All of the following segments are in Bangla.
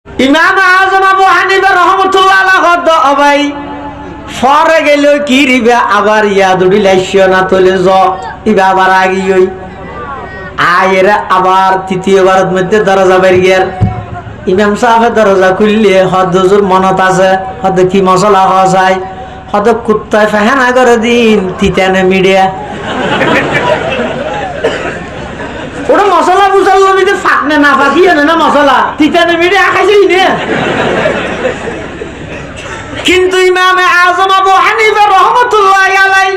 ইমাম আজম আবু হানিফা রহমাতুল্লাহ আলাইহি ভাই ফরে গেল কি রিবা আবার ইয়া দুডি লাইছিও না তলে জ ইবা আবার আগিই আয়ের আবার তৃতীয়বারের মধ্যে দরজা বের গিয়ার ইমাম সাহেব দরজা খুললে হদ হুজুর মনত আছে হদ কি মশলা হওয়া যায় হদ কুত্তায় ফাহানা করে দিন তিতানে মিডিয়া ওটা মশলা বুঝাল নবীতে ফাটনে না ফাটিয়ে না মশলা তিতানে মিডিয়া খাইছেই না কিন্তু ইমাম আজম আবু হানিফা রহমাতুল্লাহ আলাইহি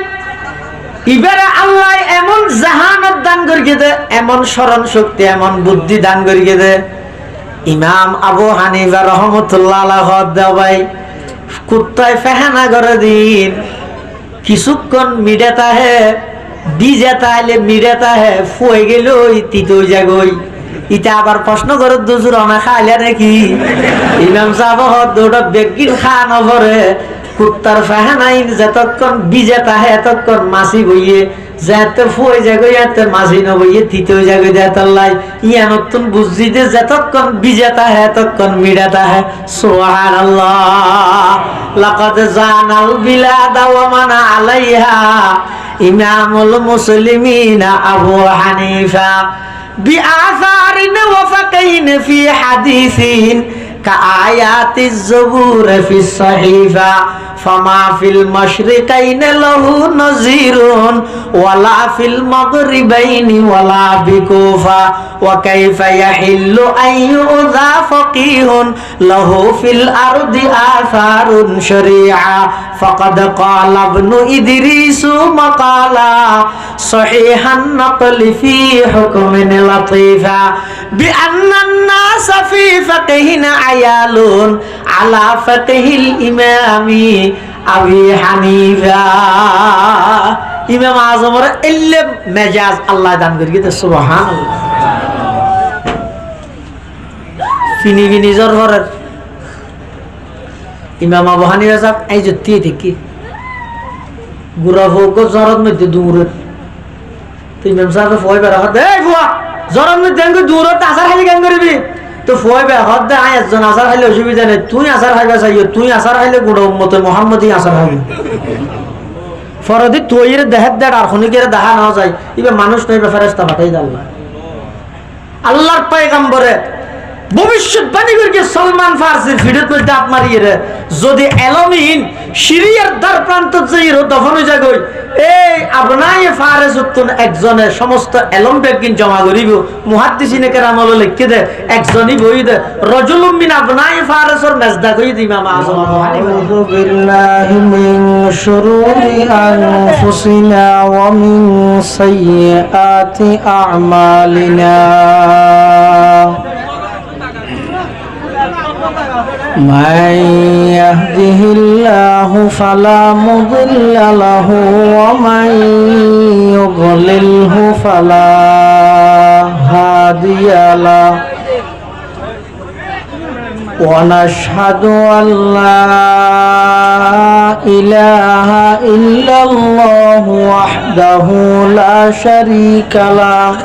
ইবারে আল্লাহ এমন জাহানত দান করিয়ে দে এমন স্মরণ শক্তি এমন বুদ্ধি দান করিয়ে দে ইমাম আবু হানিফা রহমাতুল্লাহ আলাইহি ভাই কুত্তায় ফাহানা করে দিন কিছুক্ষণ মিডাতা হে বিজেতা হলে মিডাতা হে ফুয়ে গেল তিতো জাগই ইটা আবার প্রশ্ন করে দুজুর অনা খাইলে নাকি ইমাম সাহেব দুটো বেগিন খান ভরে কুত্তার ফাহানাই যতক্ষণ বিজেতা হে এতক্ষণ মাসি বইয়ে যাতে ফুয়ে জাগই এতে মাসি ন বইয়ে তিতো জাগই দেতাল্লাই ইয়া নতুন বুঝছি যে যতক্ষণ বিজেতা হে এতক্ষণ মিডাতা হে সুবহানাল্লাহ লাকাদ জানাল বিলাদা ওয়া মান আলাইহা ইমামুল মুসলিমিন আবু হানিফা বিআসারিন ওয়া ফাকাইন ফি হাদিসিন كآيات الزبور في الصحيفة فما في المشرقين له نظير ولا في المغربين ولا بكوفة وكيف يحل أن يؤذى فقيه له في الأرض آثار شريعة فقد قال ابن إدريس مقالا صحيح النقل في حكم لطيفة بأن الناس في فقه عيال على فقه الإمام أبي حنيفة ইমাম আজমের এলে মেজাজ আল্লাহ দান করিয়ে সুবহানাল্লাহ ফিনি ফিনি জোর ভরের ইমাম আবু হানিফা সাহেব এই জতি দেখি গুরা ভোগ জরত মধ্যে দূরের তো ইমাম সাহেব ফয় বের হতে এই ফুয়া জরত মধ্যে দূরত আসার খালি গান করবি তো ফয় বের হতে আয় একজন আসার খাইলে অসুবিধা নেই তুই আসার খাইবা চাইও তুই আসার খাইলে গুড়া উম্মতে মুহাম্মদই আসার খাইবে ফরদি তৈর দেহের দেড় আর খনিকের দেখা না যায় এবার মানুষ নয় ফেরেশতা পাঠাই আল্লাহ আল্লাহর পয়গম্বরে ভবিষ্যৎবাণী করিয়ে সলমান ফারসির ভিডিওর মধ্যে হাত মারিয়ে রে যদি এলমিন সিরিয়ার দ্বার প্রান্ত যাই দফন হয়ে যায় এই আপনাই ফারেস উত্তন একজনে সমস্ত এলম বেগিন জমা করিব মুহাদ্দিসিনে কেরামল লিখে দে একজনই বই দে রজুলুম মিন আপনাই ফারেসর মেজদা কই দি ইমাম আযম আউযু বিল্লাহি মিন শুরুরি আনফুসিনা ওয়া মিন সাইয়্যাতি আ'মালিনা من يهده الله فلا مضل له ومن يضلله فلا هادي له ونشهد أن لا إله إلا الله وحده لا شريك له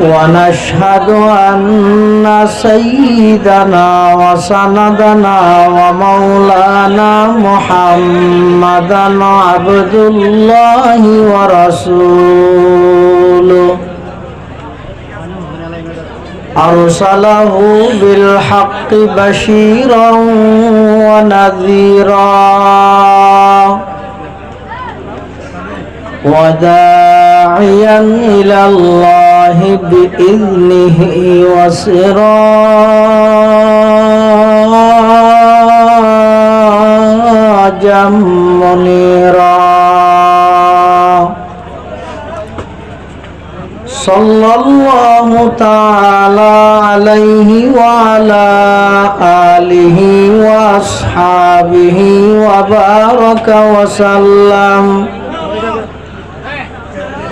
ونشهد أن سيدنا وسندنا ومولانا محمدا عبد الله ورسوله أرسله بالحق بشيرا ونذيرا وداعيا إلى الله بإذنه وسراجا منيرا صلى الله تعالى عليه وعلى آله وأصحابه وبارك وسلم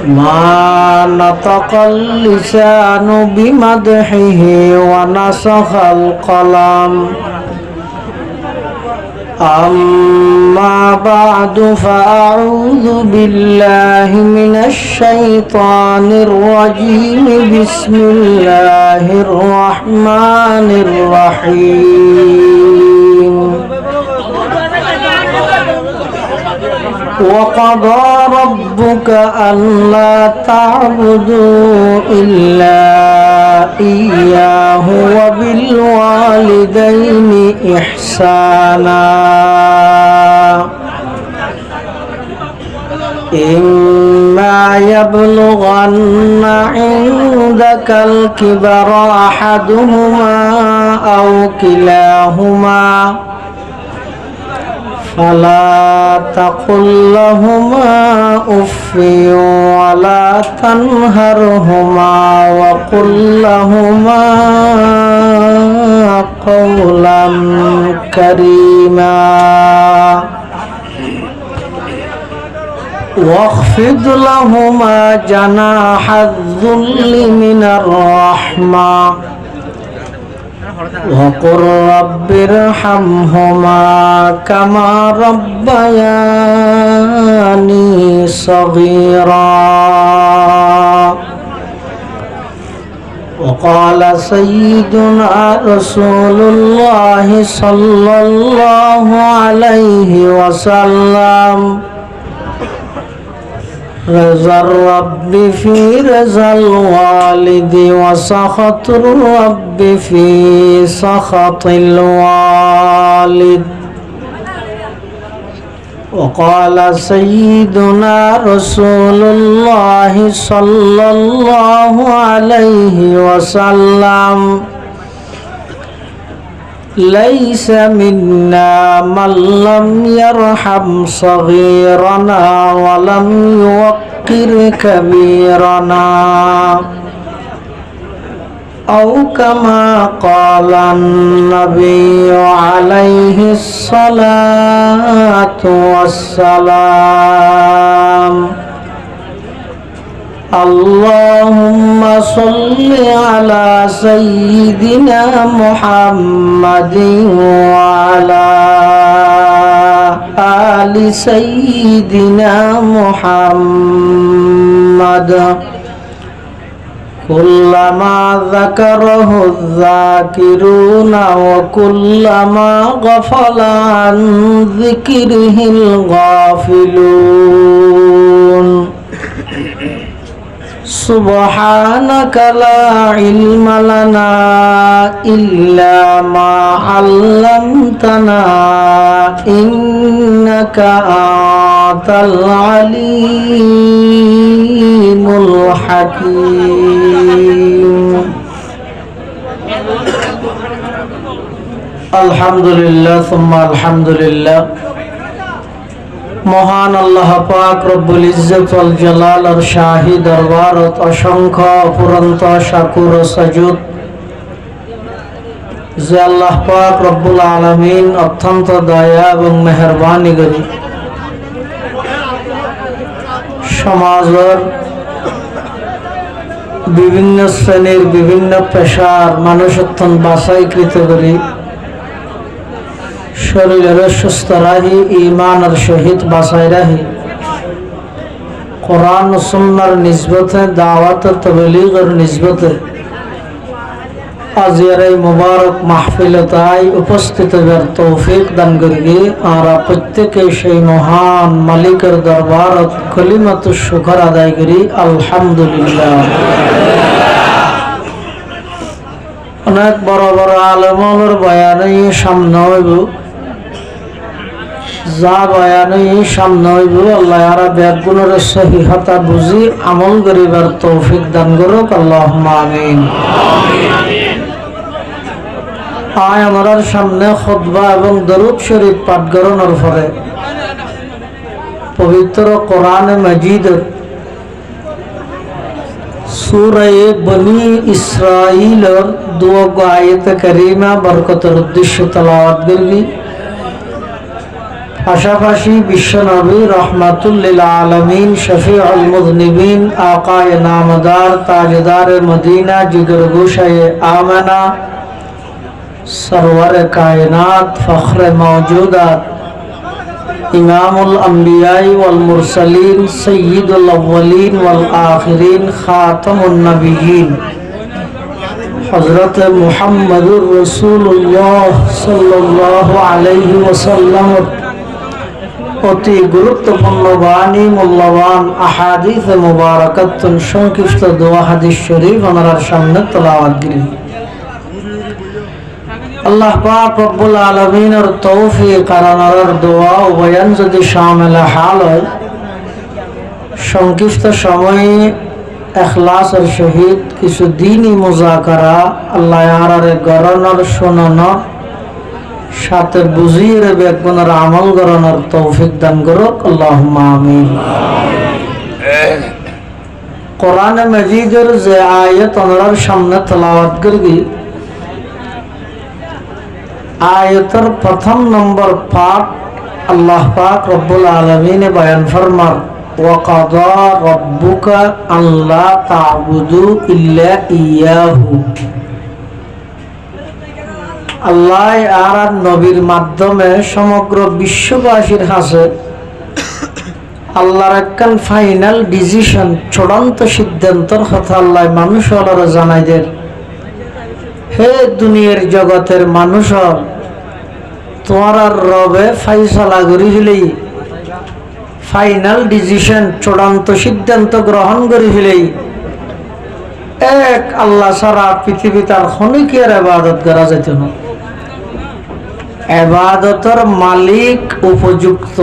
ما نطق اللسان بمدحه ونسخ القلم أما بعد فأعوذ بالله من الشيطان الرجيم بسم الله الرحمن الرحيم وقضى ربك ألا تعبدوا إلا إياه وبالوالدين إحسانا إما يبلغن عندك الكبر أحدهما أو كلاهما فلا تقل لهما أف ولا تنهرهما وقل لهما قولا كريما واخفض لهما جناح الذل من الرحمة وقل رب ارحمهما كما ربياني صغيرا وقال سيدنا رسول الله صلى الله عليه وسلم رضا الرب في رضا الوالد وسخط الرب في سخط الوالد وقال سيدنا رسول الله صلى الله عليه وسلم ليس منا من لم يرحم صغيرنا ولم يوقر كبيرنا أو كما قال النبي عليه الصلاة والسلام اللهم صل على سيدنا محمد وعلى آل سيدنا محمد كلما ذكره الذاكرون وكلما غفل عن ذكره الغافلون سبحانك لا علم لنا إلا ما علمتنا إنك أنت العليم الحكيم الحمد لله ثم الحمد لله মহান আল্লাহ পাক রব্বুল ইজ্জত ওয়াল জালালের শাহী দরবারত অসংখ্য অপুরন্ত শাকুর ও সাজুদ যে আল্লাহ পাক রব্বুল আলামিন অত্যন্ত দয়া এবং মেহেরবানি করে সমাজের বিভিন্ন শ্রেণীর বিভিন্ন পেশার মানুষ অত্যন্ত বাছাইকৃত করে শরীরের সুস্থ রাহি ইমানের সহিত বাঁচাই রাহি কোরআন ও সুন্নাহর নিসবতে দাওয়াত ও তাবলীগের নিসবতে আজকের এই মুবারক মাহফিলতায় উপস্থিত হওয়ার তৌফিক দান করি আর প্রত্যেকে সেই মহান মালিকের দরবারত কলিমাতু শুকর আদায় করি আলহামদুলিল্লাহ। অনেক বড় বড় আলেমের বয়ানে সামনে হইব, যা বয়ানে সামনে হইব আল্লাহ আরা ব্যাগুণের সহিহতা বুঝি আমল করিবার তৌফিক দান করুক আল্লাহুম্মা আমিন। আয় আমার সামনে খুতবা এবং দরুদ শরীফ পাঠ করানোর পরে পবিত্র কোরআনে মাজিদের সূরা বনি ইসরাইলের দুই আয়াত কারিমা বরকতের উদ্দেশ্যে তেলাওয়াত করবি। পাশাপাশি বিশ্বনবী রহমাতুল লিল আলামিন শফিউল মুযনিবিন আকায়ে নামদার তাজদার মদিনা জিগর গোশায়ে আমানা सरवर कायनात फख्र मौजूदात इमामुल अंबियाई वल मुरसलीन सय्यिदुल अव्वलीन वल आखिरीन खातमुन नबिय्यीन हज़रत मुहम्मदुर रसूलुल्लाह सल्लल्लाहु अलैहि वसल्लम অতি গুরুত্বপূর্ণ বাণী মূল্যবান আহাদিস মুবারাকাতুন সংক্ষিপ্ত দোয়া হাদিস শরীফ আমাদের সামনে তেলাওয়াত করি। আল্লাহ পাক রব্বুল আলামিনের তৌফিক আর আমাদের দোয়া ও বয়ান যদি শামিল হাল হয়, সংক্ষিপ্ত সময়ে ইখলাসের সহিত কিছু দ্বীনি মুযাকারা আল্লাহ আরারে গরনার শোনানোর সাথে বুঝিয়ে বেগুনের আমল করানোর তৌফিক দান করুক, আল্লাহুম্মা আমিন। কোরআনে মাজিদের যে আয়াত আমাদের সামনে তেলাওয়াত করবি, আয়াতের প্রথম নম্বর পাঠ আল্লাহ পাক রব্বুল আলামিন বয়ান ফরমার ওয়া কাদা রাব্বুকা আল্লা তা'বুদু ইল্লা ইয়াহু। আল্লাহ আর নবীর মাধ্যমে সমগ্র বিশ্ববাসীর কাছে আল্লাহর একখান ফাইনাল ডিসিশন, চূড়ান্ত সিদ্ধান্তর কথা আল্লাহ মানুষ হলরে জানাই দেন, হে দুনিয়ার জগতের মানুষ, তোমার আর রবে ফাইসালা করি ফেলেই, ফাইনাল ডিসিশন চূড়ান্ত সিদ্ধান্ত গ্রহণ করে ফেলেই এক আল্লাহ ছাড়া পৃথিবীতে আর ক্ষণিকের ইবাদত করা যেত না। ইবাদতের মালিক উপযুক্ত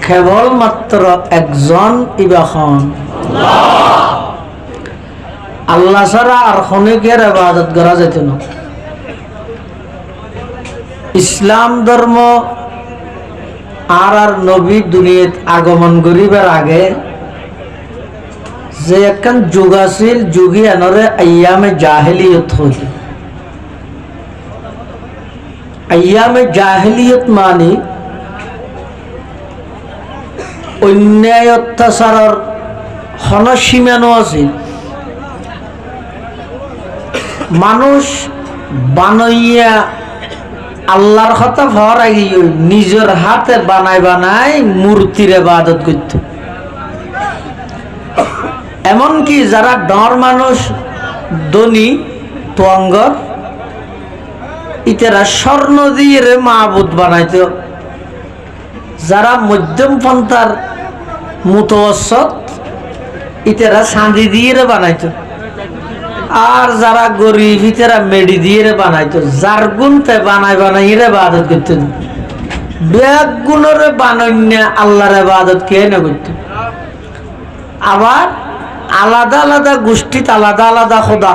কেবলমাত্র একজন, ইবাখন আল্লাহ ছাড়া আর ক্ষণিকের ইবাদত করা যেত না। ইসলাম ধর্ম আর নবী দুনিয়াত আগমন করিবার আগে যে একখান যুগ আছিল, যুগী আনরে আইয়ামে জাহেলিয়ত হইল। আইয়ামে জাহেলিয়ত মানে অন্যায় অত্যাচারের হন সীমানো আছিল। মানুষ বানাইয়া আল্লাহর কথা হওয়ার আগে নিজের হাতে বানাই বানাই মূর্তির ইবাদত করত। এমনকি যারা ডর মানুষ, ধনী তোয়াঙ্গর, ইতারা স্বর্ণ দিয়ে মাবুদ বানাইত। যারা মধ্যম পন্থার মুতওয়াসিত, ইতারা চাঁদি দিয়ে বানাইত। আর যারা গরিব, ইতারা মেডি দিয়ে বানাইতো। যার গুণতে বানাই বানাই ইবাদত করত। ব্যাগ গুণের বানাইয়া আল্লাহর ইবাদত কে না করত। আবার আলাদা আলাদা গোষ্ঠীত আলাদা আলাদা খোদা,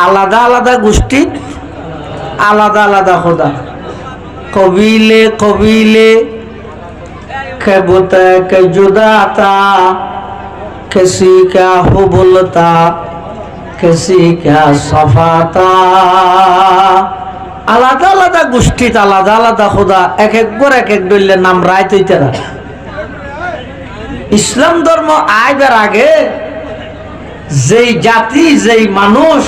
আলাদা আলাদা গোষ্ঠীত আলাদা আলাদা খোদা। কবিলে কবিলে কে বুতে কে জুদাতা, किसी का हुबुलता किसी का सफाता। আলাদা আলাদা গোষ্ঠীত আলাদা আলাদা খোদা, এক একবার এক এক দলের নাম রায় তৈতারা। ইসলাম ধর্ম আইবার আগে যেই জাতি, যেই মানুষ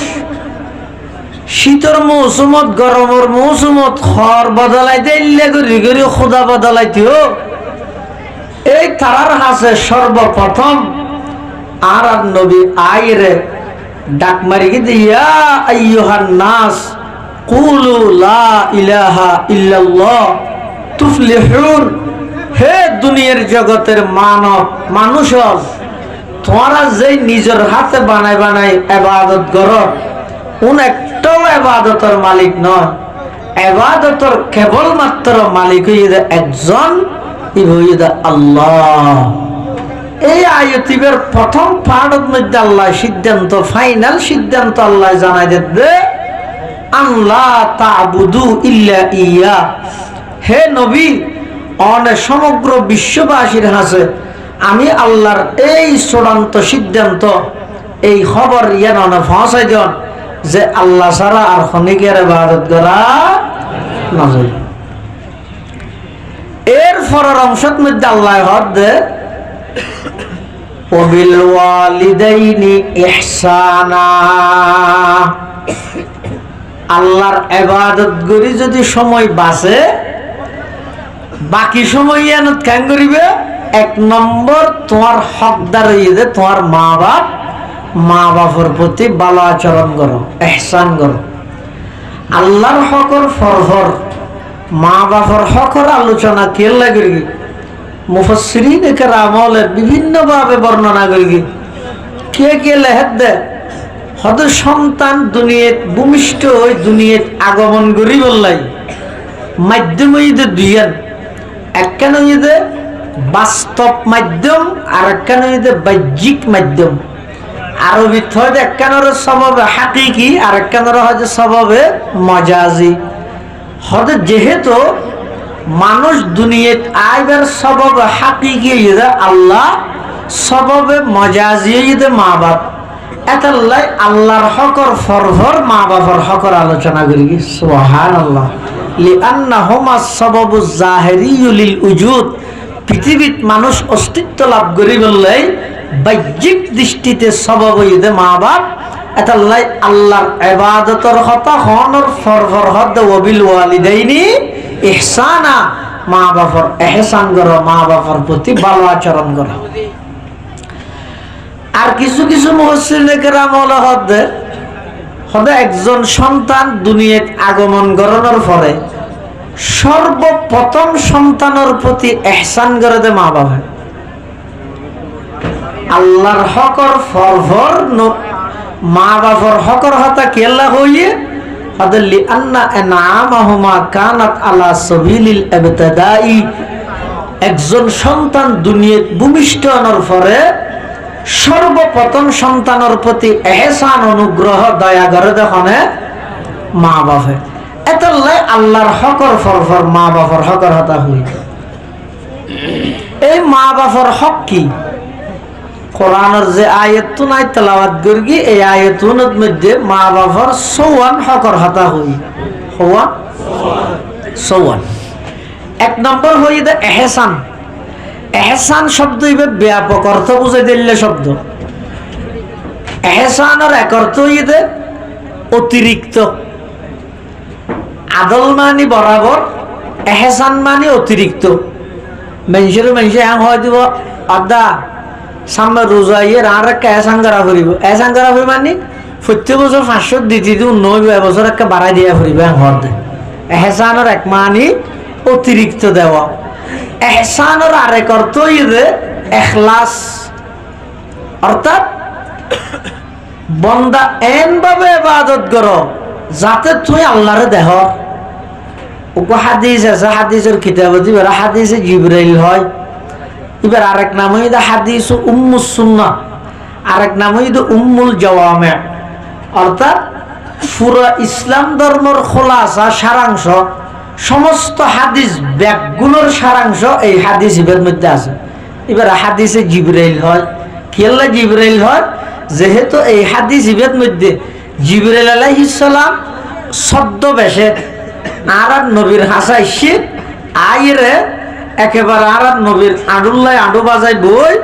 শীতর মৌসুমত, গরমের মৌসুমত খড় বদলাইতে ইল্লে করি করি খোদা বদলাইতেও, এই তারার হাসে সর্বপ্রথম আর নবী আইরে ডাক মারি দিয়া আইয়ুহান নাস কুলু লা ইলাহা ইল্লাল্লাহ তুফলিহুন। হে দুনিয়ার জগতের মানব মানুষ, তোমরা যে নিজের হাতে বানাই বানাই ইবাদত করো, কোন একটাও ইবাদতের মালিক নয়। ইবাদতের কেবলমাত্র মালিক হইয়া একজন, ইহা আল্লাহ। এই আয়াতের প্রথম পাঠের মধ্যে আল্লাহ সিদ্ধান্ত, ফাইনাল সিদ্ধান্ত আল্লাহ জানাই দে, আল্লাহ তা'বুদু ইল্লা ইয়া। হে নবী, অনেক সমগ্র বিশ্ববাসীর হাসে আমি আল্লাহর এই চূড়ান্ত সিদ্ধান্ত, এই খবর ইয়ান পৌঁছাই দেন যে আল্লাহ ছাড়া আর ক্ষণিকের ইবাদত করা না যায়। এর পরের অংশের মধ্যে আল্লাহ হদ দে وبالوالدين إحسانا আল্লাহর ইবাদত করি যদি সময় বাঁচে, বাকি সময় ইয়ানত কেন করিবে? এক নম্বর তোমার হকদার হইয়ে তোমার মা বাপের প্রতি ভালো আচরণ করো, ইহসান করো। আল্লাহর হকর ফরফর, মা বাপের হকর আলোচনা কেল লাগে মুফাসসিরিন কেরামলে বিভিন্ন ভাবে বর্ণনা করি। কে কে লেহেদ দে হদ সন্তান দুনিয়াত ভূমিষ্ঠ হয়ে দুনিয়াত আগমন করি বললাই মাধ্যম হইতে দুইয়ান, একখান হইতে বাস্তব মাধ্যম আর একখান হইতে বাহ্যিক মাধ্যম। আরবিত হয়তো একখানের স্বভাবে হাকিকি আর একখানের হয়তো স্বভাবে মজাজি। হয়তো যেহেতু মানুষ দুনিয়াত আইবার স্বভাবে হাকিকি আল্লাহ, স্বভাবে মজাজি মা বাপ। এতাল্লাই আল্লাহর হকর ফরফর মা বাবার হকর আলোচনা করি। সুবহানাল্লাহ। লিআন্নাহুমা সাবাবু যাহিরিয়্যু লিল উজুদ। পৃথিবীত মানুষ অস্তিত্ব লাভ করি বললে বাহ্যিক দৃষ্টিতে সবব হইতে মা বাপ। এতাল্লাই আল্লাহর ইবাদতর কথা হনর ফরফর হদ ওয়াবিল ওয়ালিদাইনি ইহসানা। মা বাবার ইহসান করো, মা বাবার প্রতি ভালো আচরণ করো। আর কিছু কিছু মুফাসসিরিনে কেরাম হদে একজন সন্তান দুনিয়াত আগমন করানোর পরে সর্বপ্রথম সন্তানের প্রতি ইহসান করে দে মা বাবা। আল্লাহর হকর ফরফর মা বাবার হকর হতা কেল্লা হইয়ে হদে লিআন্না ইনআমাহুমা কানাত আলা সাবিলিল ইবতিদাই। একজন সন্তান দুনিয়াত ভূমিষ্ঠ হওয়ার পরে সর্বপ্রথম সন্তানের প্রতি এহসান অনুগ্রহ দয়া করে দেখনে মা বাপে। এতলাই আল্লাহর হকর ফরফর মা বাপর হকর হতা হই। এই মা বাপর হক কি? কোরআনের যে আয়াতু নাই তেলাওয়াত করি, এই আয়াতুর মধ্যে মা বাপর 54 হকর হতা হই। হওয়া 54। এক নম্বর হই দে এহসান। এহসান শব্দ ইবে ব্যাপক অর্থ বুঝাই দিলে শব্দ। এহসানের এক অর্থ হইতে অতিরিক্ত। আদল মানি বরাবর, এহসান মানি অতিরিক্ত। মানুষের হয় দিব আদা সামনে রোজা ইয়ে আর একটা এহসান করা ফুরিব। এহসান করা ফুরি মানি প্রত্যেক বছর 500 দিতে দিব, 9 বছর একটা বাড়াই দিয়া ফুরিব হর দে। এহসানের এক মানি অতিরিক্ত দেওয়া। এহসানের আরেক অর্থ হইবে ইখলাস। অর্থাৎ বন্দা এন ভাবে ইবাদত করো যাতে তুই আল্লাহরে দেহ। ওকে হাদিস আছে, হাদিসের কিতাবে দিবে হাদিসে জিবরাইল হয়। এবার আরেক নাম হইছে হাদিস উম্মুস সুন্নাহ, আরেক নাম হইছে উম্মুল জাওয়ামি। অর্থাৎ পুরো ইসলাম ধর্মের খোলাসা সারাংশ, সমস্ত হাদিস ব্যাগগুলোর সারাংশ এই হাদিস ইবের মধ্যে আছে। এবার হাদিসে জিবরাইল হয়। কেল্লা জিবরাইল হয়? যেহেতু এই হাদিস ইবের মধ্যে জিবরাইল আলাইহিস সালাম ছদ্মবেশে আর নবীর হাসাইছে আইরে একেবারে আর নবীর আডুল্লাই আডু বাজাই বই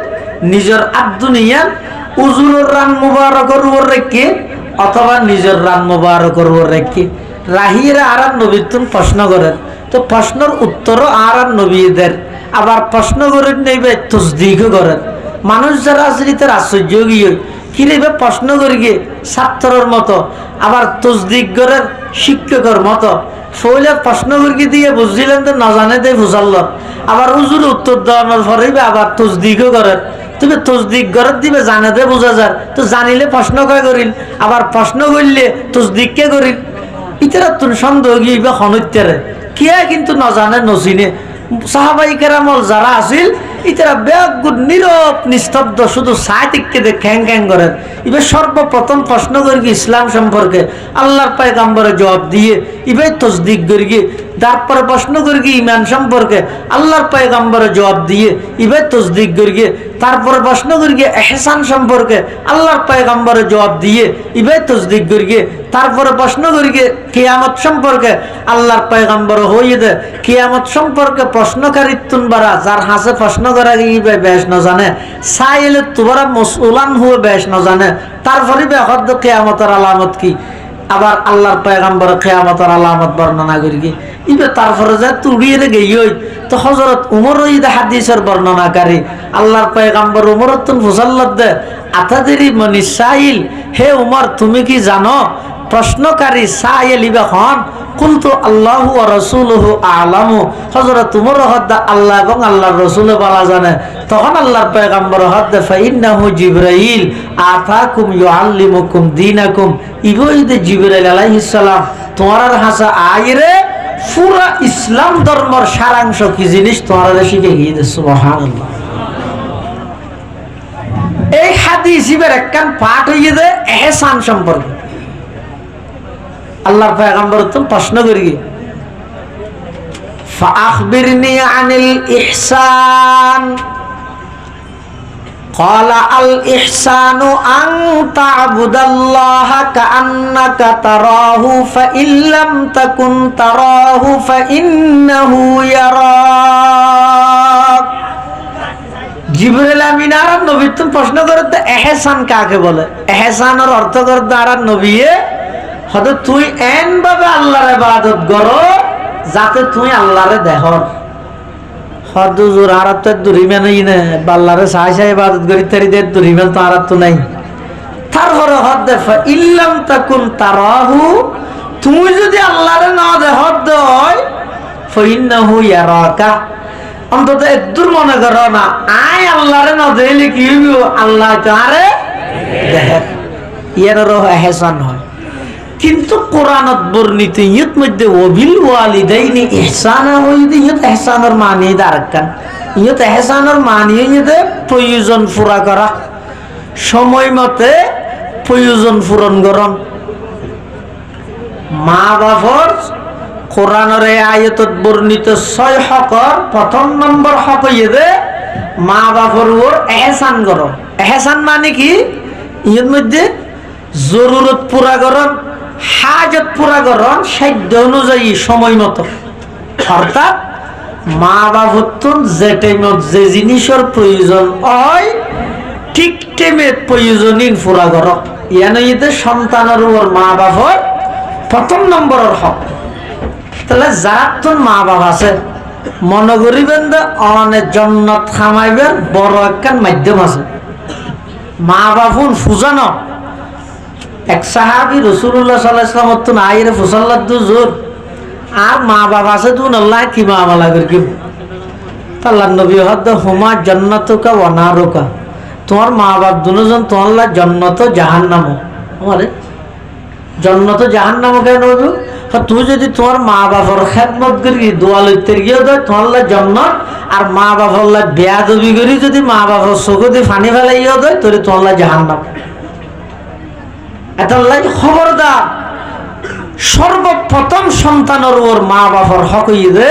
নিজের আব্দুনিয়া উজুরের রান মুবারকর উপর রেখে অথবা নিজের রান মুবারকর উপর রেখে রাহিরা আর নবীর তুন প্রশ্ন করেন। তো প্রশ্নের উত্তরও আর নবীদের আবার প্রশ্ন করে নেবে তসদিকও করেন। মানুষ যারা আসলে তার আশ্চর্য গিয়ে কিভাবে প্রশ্ন করে গিয়ে ছাত্রর মতো আবার তসদিক করেন শিক্ষকের মতো। ফলে প্রশ্ন করে দিয়ে বুঝছিলেন তো না জানে তাই বুঝাল। আবার হুজুর উত্তর দেওয়ানোর পরে আবার তসদিকও করেন। তুমি তসদিক করে দিবে জানে দে বোঝা যায়। তো জানিলে প্রশ্ন কে করিল, আবার প্রশ্ন করলে তসদিক কে করিল। ইতারা তুন সন্দেহ গিয়ে হনত্যারে কে কিন্তু না জানে নচিনে। সাহাবাই কেরামল যারা আছিল ইতারা ব্যাগুর নীরব নিস্তব্ধ শুধু সাহিত্যকে দে খ্যাং খ্যাং করেন। এবার সর্বপ্রথম প্রশ্ন করি ইসলাম সম্পর্কে আল্লাহর পয়গম্বরের জবাব দিয়ে এবার তসদিক করি। তারপরে প্রশ্ন করি ইমান সম্পর্কে আল্লাহর পয়গম্বরের জবাব দিয়ে এবার তসদিক করি। তারপরে প্রশ্ন করি এহসান সম্পর্কে আল্লাহর পয়গম্বরের জবাব দিয়ে এবার তসদিক করি। তারপরে প্রশ্ন করি কিয়ামত সম্পর্কে আল্লাহর পয়গম্বর হইয়ে দে কিয়ামত সম্পর্কে প্রশ্নকারিত্বন বাড়া যার হাসে প্রশ্ন করা গিয়ে বেশ না জানে চাইলে তোমরা মসউলান হুয়ে বেশ না জানে। তারপরে বেহদ কিয়ামতের আলামত কি আবার আল্লাহর পয়গম্বর কিয়ামতের আলামত বর্ণনা করি কি ইবে তারপরে যা তুড়িয়ে গেই তো হযরত উমর ওই হাদিসের বর্ণনাকারী আল্লাহর পয়গম্বর উমর তুন ফুসাল্লাত দে আতাদেরি মানি সাইল হে উমর তুমি কি জানো প্রশ্নকারী সাইল ইবে হন কুলতু আল্লাহু ওয়া রাসূলুহু আ'লামু হযরত উমর হদ্দা আল্লাহ এবং আল্লাহর রাসূল বলা জানে তখন আল্লাহর পয়গম্বর হদ্দা ফাইন্নাহু জিবরাইল আতাকুম ইউআল্লিমুকুম দীনাকুম ইবইদে জিবরাইল আলাইহিস সালাম তোমার হাসা আইরে পুরা ইসলাম ধর্মের সারাংশ কি জিনিস তোমারে শিখে গিয়ে সুবহানাল্লাহ। এই হাদিস ইবের একখান পাঠ হইয়ে দে ইহসান সম্পর্কে আল্লাহর পয়গম্বর তো প্রশ্ন করি ফাআখবিরনি আনিল ইহসান ক্বালা আল ইহসানু আন তা'বুদাল্লাহা কাআন্নাকা তারাহু ফাইন লাম তাকুন তারাহু ফাইন্নাহু ইয়ারাক। জিবরাইল আমিন আর নবী তো প্রশ্ন করতে ইহসান কাকে বলে ইহসানের অর্থ করতে আর নবীয়ে হয়তো তুই এন ভাবে আল্লাহর ইবাদত করো যাতে তুই আল্লাহরে দেখো হয়তো জোর আর তো দুরিমান না আল্লাহরে সাই সাই ইবাদত করি তারি দে দুরিমান তো আর তো নাই তারপরে হদ ইল্লাম তাকুন তারাহু তুমি যদি আল্লাহরে না দেখো দয় ফাইন্নাহু ইয়ারাকা অন্তত একদূর মনে করো না আয় আল্লাহরে না দেখলে কি হইব আল্লাহ তারে দেখে ইয়ারও ইহসান হয়। কিন্তু কোরআনত বর্ণিত ইয়ত মধ্যে ওয়াবিল ওয়ালিদাইনি ইহসানা হইতে ইয়ত ইহসানের মানে দারকান ইয়ত ইহসানের মানে হইতে প্রয়োজন পুরা করা সময় মতে প্রয়োজন পূরণ করন মা বাবার কোরআনের এই আয়াতত বর্ণিত 6 হকর প্রথম নম্বর হক হইতে মা বাবার ওর ইহসান করো। ইহসান মানে কি ইয়ত মধ্যে জরুরত পুরা করন হাজত পুরা করন সাধ্য অনুযায়ী সময় মতো অর্থাৎ মা বাবুর যে টাইমত যে জিনিসের প্রয়োজন হয় ঠিক টাইমে প্রয়োজনীয় পুরা করো ইয়ানইতে সন্তানের উপর মা বাবার প্রথম নম্বরের হক। তাহলে যারা তোর মা বাবা আছে মনে করিবেন অনেক জান্নাত খামাইবেন বড় একখান মাধ্যম আছে মা বাবুন ফুজানো এক সাহাবী রাসূলুল্লাহ সাল্লাল্লাহু আলাইহি ওয়াসাল্লাম তো আইরে ফুসাল্লাত জোর আর মা বাবা আছে তুন আল্লাহ কি মামলা করি আল্লাহর নবী হদ হুমা জান্নাতুকা ওয়া নারুকা তোমার মা বাপ দুজন তোমার লা জান্নাত জাহান্নাম আমারে জান্নাত জাহান্নাম কেন হইব তুই যদি তোমার মা বাবার খেদমত করি দোয়া লইতে গিয়ে দে তোমার লা জান্নাত আর মা বাবার লা বেয়াদবি করি যদি মা বাবার চোখে পানি ফেলাইও দেয় তোরে তোমার লা জাহান্নাম। এটাই খবরদার সর্বপ্রথম সন্তানের ওর মা বাবার হক হইবে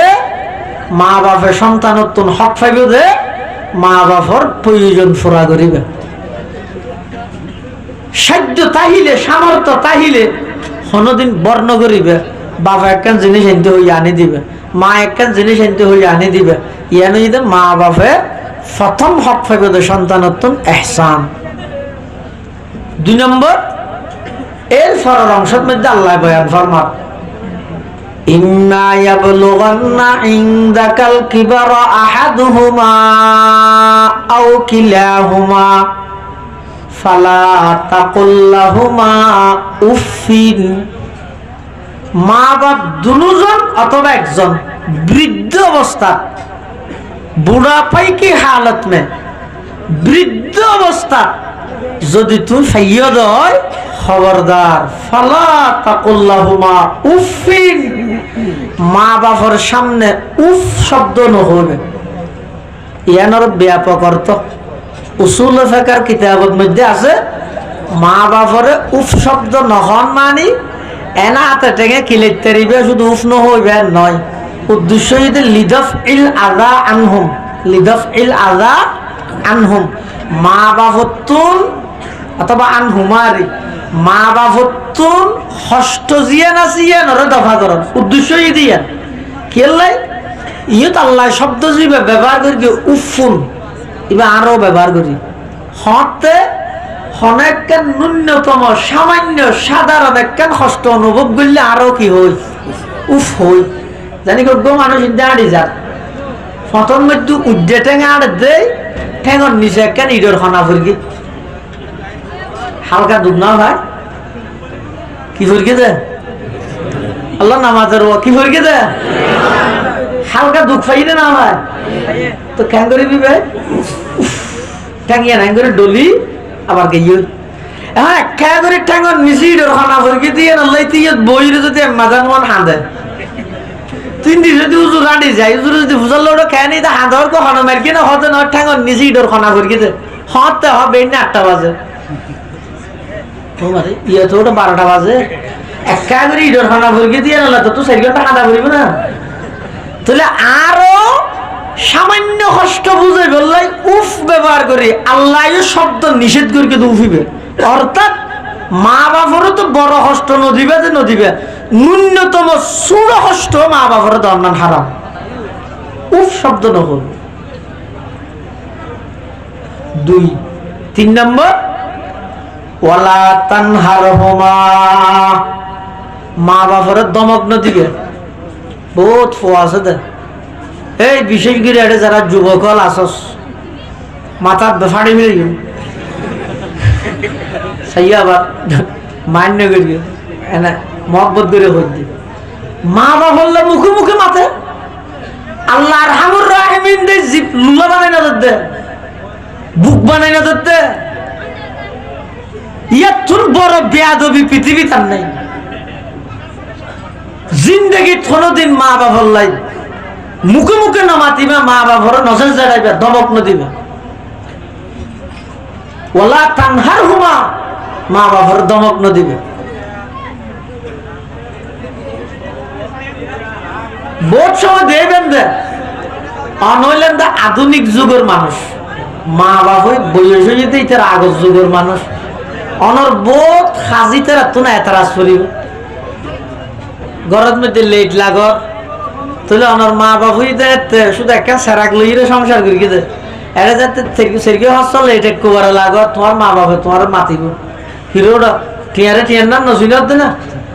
মা বাপের সন্তানের তুন হক পাইবে দে মা বাবার প্রয়োজন পুরা করিবে সাধ্য তাহিলে সামর্থ্য তাহিলে কোনদিন বর্ণ করিবে বাবা একখান জিনিস আনতে হইয়া আনি দিবে মা একখান জিনিস আনতে হইয়া আনি দিবে ইয়ানি মা বাপে প্রথম হক পাইবে দে সন্তানের তুন ইহসান। 2 নম্বর এর ফরের অংশের মধ্যে আল্লাহ বয়ান ফরমান ইম্মা ইয়াবলুগান্না ইনদাকাল কিবারা আহাদুহুমা আও কিলাহুমা ফালা তাকুল লাহুমা উফিন। মা বাপ দুজন অথবা একজন বৃদ্ধ অবস্থা বুড়া পাইকি হালত মে বৃদ্ধ অবস্থা যদি তুই ফাইয়া দয় খবরদার ফালা তাকুল লাহুমা উফিন মা বাবার সামনে উফ শব্দ নহবে ইয়ানোর ব্যাপক অর্থ উসুল ফিকহের কিতাবের মধ্যে আছে মা বাবারে উফ শব্দ নহন মানি এনা হাতে টেঙে কিলেতে রিবে শুধু উফ নহইবে নয় উদ্দেশ্য হইতে লিদফ ইল আযা আনহুম লিদফ ইল আযা আনহুম মা বাবতুন অথবা আনহুমারি মা বাবতুন হষ্ট জিয়ান আসিয়ান ওরে দফা করন উদ্দেশ্য ই দিয়া কেলাই ইয়ত আল্লাহ শব্দ জিবে ব্যবহার করি উফুন ইবা আরো ব্যবহার করি হতে অনেকখান ন্যূনতম সামান্য সাধারণ একখান কষ্ট অনুভব করলে আরো কি হই উফ হই জানি গো মানুষ ইন্দে আড়ি যার ফটোর মধ্যে উজ্জে ঠেঙে আড়ে দেয় ঠেঙর নিচে একখান ইডর খানা ফুরকি হালকা দুধ না ভাই কি ফুরকি দে আল্লাহ নামাজের ও কি ফুরকি দে হালকা দুধ পাইলে না ভাই তো কেন করিবি ভাই ঠেঙিয়ে নাই করে ডলি আবার গিয়ে হ্যাঁ খেয়া করে ঠেঙর নিচে ইডর খানা ফুরকি দিয়ে আল্লাহ তুই বইরে যদি মাজান মন হাঁদে তুই যদি উজুর রাঁধি যাই উজুর যদি ফুজার লোড খেয়ে নি তা হাঁদর কখনো মার কিনা হতে না ঠেঙর নিচে ইডর খানা ফুরকিতে হতে হবে না 8টা বাজে তোমার ইয়ে তো ওটা 12টা বাজে একা করে ইডর খানা ফুরকি দিয়ে না তো 4 ঘন্টা হাঁদা ফুরিব না তাহলে আরো সামান্য কষ্ট বুঝে বললাই উফ ব্যবহার করি আল্লাহ শব্দ নিষেধ করি কিন্তু উফিবে অর্থাৎ মা বাবারও তো বড় কষ্ট নদিবে যে নদিবে ন্যূনতম ছোট কষ্ট মা বাবার দরমান হারাম উফ শব্দ নহল 2 3 নম্বর ওয়ালা তানহারহুমা মা বাবার দমক নদিবে বহুত ফোয়া আছে দে এই বিশেষ করে এটা যারা যুবক হল আসস মাথার বেফাড়ি মিলে গেল সেই আবার মান্য করি এনে মহব্বত করে হইতে মা বাবা মুখে মুখে মাথে আল্লাহ রহমুর রাহিমিন দে জিপ লুলা বানাই না দে বুক বানাই না দে ইয়াতুন বড় বেয়াদবি পৃথিবী তার নাই জিন্দগি কোনদিন মা বাবার লাই মুখে মুখে না মাতিবে মা বাবার নজর জড়াইবে দমক নদিবে ওয়ালা তানহারহুমা মা বাবার দমক নদিবে বহুত সময় দেবেন দে অনইলেন দা আধুনিক যুগের মানুষ মা বাবা বয়স হইতে ইতার আগর যুগের মানুষ অনর বহুত হাজিতে রাখতো না এতরাজ করিব ঘরের মধ্যে লেট লাগর তাহলে অনর মা বাবুই দে শুধু একটা সেরাক লইরে সংসার করি কি দে এটা যাতে সেরকে হসল লেট একটু করে লাগর তোমার মা বাবা তোমার মাতিব হিরোটা টিয়ারে টিয়ার নাম নসিল দে না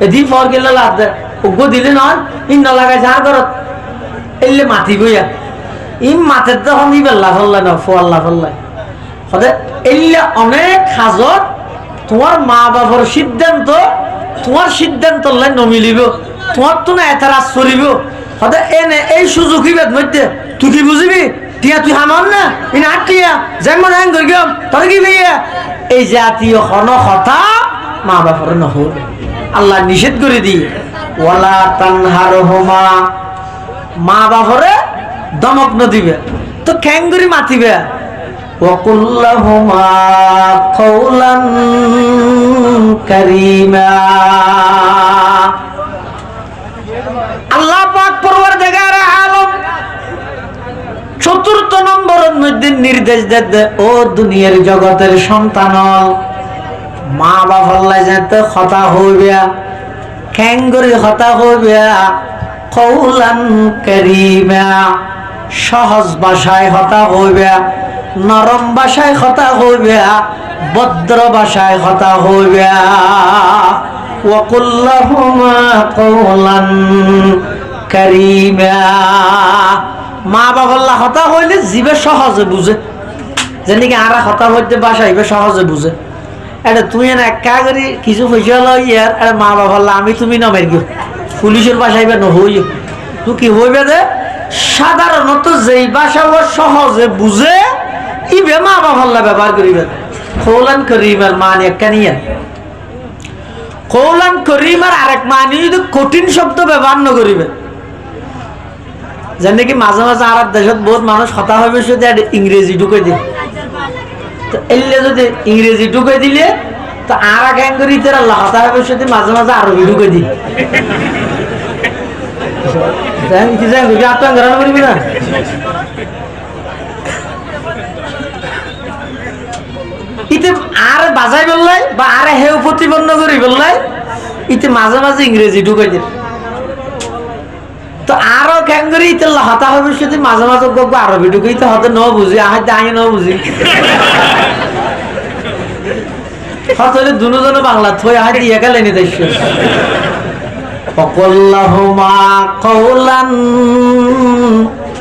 এদিন ফর গেলে লাভ দে ওগো দিলে নয় ইন ন লাগাই যা ঘরত এলে মাতিবইয়া ইম মাতের তো হম ইবেল্লা ফল্লাই না ফোয়াল্লা ফল্লাই হতে এলে অনেক হাজত তোমার মা বাবার সিদ্ধান্ত তোমার সিদ্ধান্ত নমিলিব তোমার তো না এতারাজ করিব হতে এনে এই সুযোগ হিবেদ মধ্যে তুই কি বুঝিবি টিয়া তুই হামন না ইন আট টিয়া যেমন হ্যাং করি গম তোর কি ভাইয়া এই জাতীয় হন কথা মা বাবার নহল আল্লাহ নিষেধ করে দি ওয়ালা তানহারহুমা মা বাবারে দমক নদিবে তো খ্যাঙ্গুরি মাতিবে ওয়াকুল্লাহুমা কাওলান কারীমা আল্লাহ পাক পরওয়ারদিগার আলম 4th নম্বরের মধ্যে নির্দেশ দেয় ও দুনিয়ার জগতের সন্তান মা বাবার যাতে কথা হইবে খ্যাঙ্গুরি কথা হইবে কাওলান কারীমা সহজ ভাষায় কথা হইবে নরম ভাষায় কথা হইবে ভদ্র ভাষায় কথা হইবে ওয়াকুল্লাহুমা কাওলান কারীমা মা বাবার কথা হইলে জিবে সহজে বুঝে যেন কি আরা কথা হইতে ভাষা হইবে সহজে বুঝে এটা তুই না একা করি কিছু পয়সা লই আর মা বাবার আমি তুমি নমের গিয়ে পুলিশের ভাষায় বা নহই তুই কি হইবে দে সাধারণত যেই ভাষা ও সহজে বুঝে ইবে মা বাবার ব্যবহার করিবে কওলান কারীমার মানে কানিয়া কওলান কারীমার আরেক মানে যদি কঠিন শব্দ ব্যবহার ন করিবে যেন কি মাঝে মাঝে আরব দেশত বহুত মানুষ কথা হবে শুধু ইংরেজি ঢুকে দিয়ে তো এলে যদি ইংরেজি ঢুকে দিলে তো আর এক অ্যাঙ্গরিতে আল্লাহ কথা হবে শুধু মাঝে মাঝে আরবি ঢুকে দিই কি জানি আপনার গ্রহণ করবি না ইতে আর বাজাই বললাই বা আর হেউ প্রতিপন্ন করি বললাই ইতে মাঝে মাঝে ইংরেজি ঢুকে দিল তো আরো ক্যাঙ্গরি ইতে হতা হবে শুধু মাঝে মাঝে গল্প আরবি ঢুকে ইতে হতে ন বুঝি আহাতে আগে ন বুঝি হতলে দুজনে বাংলা থই হাই দিয়ে গেলে নি দেশ অকল্লাহুমা কওলান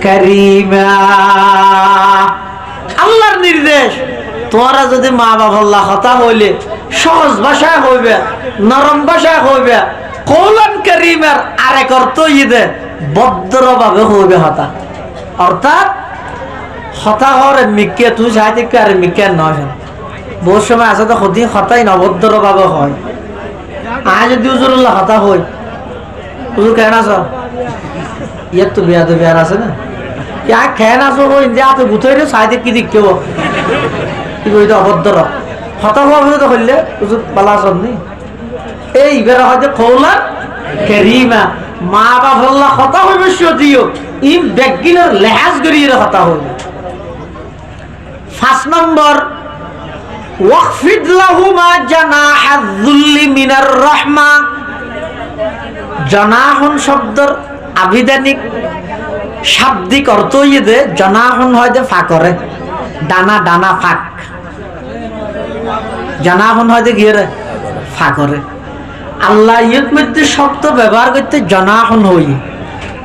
কারীমা আল্লাহর নির্দেশ তোরা যদি মা বাবা কথা হইলে সহজ ভাষায় হইবে নরম ভাষায় হইবে কওলান কারীমার আরেক অর্থ ইদে ভদ্রভাবে হইবে হতা অর্থাৎ হতা হরে মিকে তুই চাইতে কি আরে মিকে নয় বহুত সময় আছে তো সদি হতাই নভদ্রভাবে হয় আজ যদি হুজুরুল্লাহ হতা হই হুজুর কেন আছো ইয়ার তো বিয়া তো বিয়ার আছে না क्या खेना सो हो इंडिया तो गुथोई रे साइड की दिख के वो কি কইতো অভদ্র হতা হবে তো হইলে হুজুর বালা সব নেই এই বেরা হয়তো কওলা কারীমা মা বাবা আল্লাহ হতা হইবে সদিও ইম বেগিনার লেহাজ করিয়ে হতা হইবে 5 নম্বর ওয়াকফিদ লাহুমা জানাহায যুল্লি মিনার রাহমা জানাহুন শব্দর আবিধানিক শাব্দিক অর্থ ইয়ে জানাহুন হয় যে ফাকরে ডানা ডানা ফাক জানাহুন হয় যে গিয়ে ফাকরে আল্লাহ ইয়ের মধ্যে শব্দ ব্যবহার করতে জানাহুন হই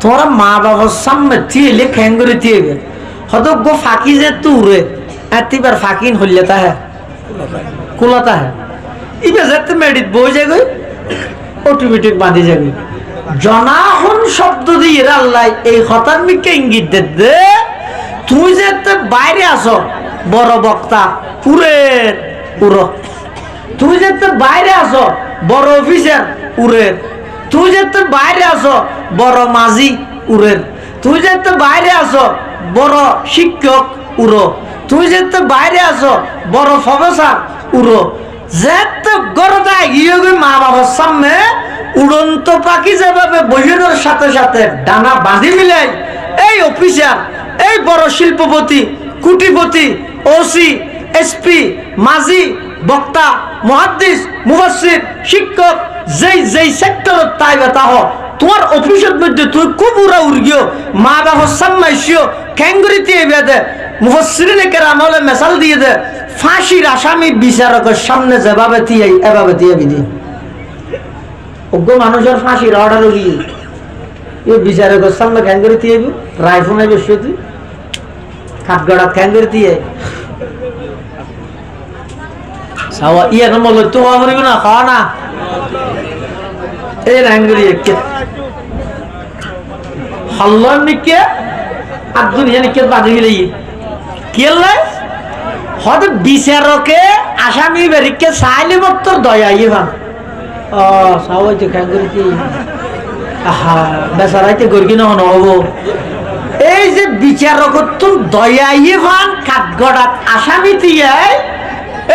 তোরা মা বাবার সামনে থিয়েলে খেঙ্গরে থিয়েবে হয়তো গো ফাঁকি যে তুরে এতিবার ফাঁকিন হইলে তা হ্যাঁ কুলাতা হ্যাঁ ইবে যেতে মেডিট বই যাবে অটোমেটিক বাঁধি যাবে জনাহন শব্দ দিয়ে আল্লাহ এই হতার মিকে ইঙ্গিত দে তুই যে বাইরে আসো বড় বক্তা উরের উড়ো তুই যে বাইরে আসো বড় অফিসার উরের তুই যে বাইরে আসো বড় মাঝি উরের তুই যে বাইরে আসো বড় শিক্ষক উড়ো তুই যে বাইরে আসো বড় প্রফেসর উড়ো যে গরদা গিয়ে মা বাবার সামনে উড়ন্ত পাখি যেভাবে বহিরের সাথে সাথে ডানা বাঁধি মিলাই এই অফিসার এই বড় শিল্পপতি কুটিপতি ওসি এসপি মাঝি বক্তা মুহাদ্দিস মুফাসসির শিক্ষক যেই যেই সেক্টরত তাই বেতা হ তোমার অফিসের মধ্যে তুই খুব উড়া উড়গিও মা বাবার সামনে এসিও ক্যাঙ্গুরিতে বেদে মুফাসসিরিনে কেরামলে মেসাল দিয়ে দে ফাঁসির আসামি বিচারকের সামনে যেভাবে দিয়ে এভাবে দিয়ে বিধি অজ্ঞ মানুষের ফাঁসির অর্ডার গিয়ে এই বিচারকের সামনে ক্যাঙ্গুরি দিয়ে রাইফোনে বসিয়ে তুই কাঠগড়াত ক্যাঙ্গুরি দিয়ে সাওয়া ইয়া নমল তো আমরিব না খাওয়া না এই রাঙ্গুরি কে হল্লন নিকে আর দুনিয়া নিকে বাজে গেলে কেলে হয়তো বিচারকে আসামি বেরিকে চাইলে মত দয়া ইয়ে ভান ও সাওয়াইতে ক্যাঙ্গুরিতে আহা বেচারাইতে গর্গি নহন হবো এই যে বিচারক তুম দয়া ইয়ে ভান কাঠগড়াত আসামি দিয়ে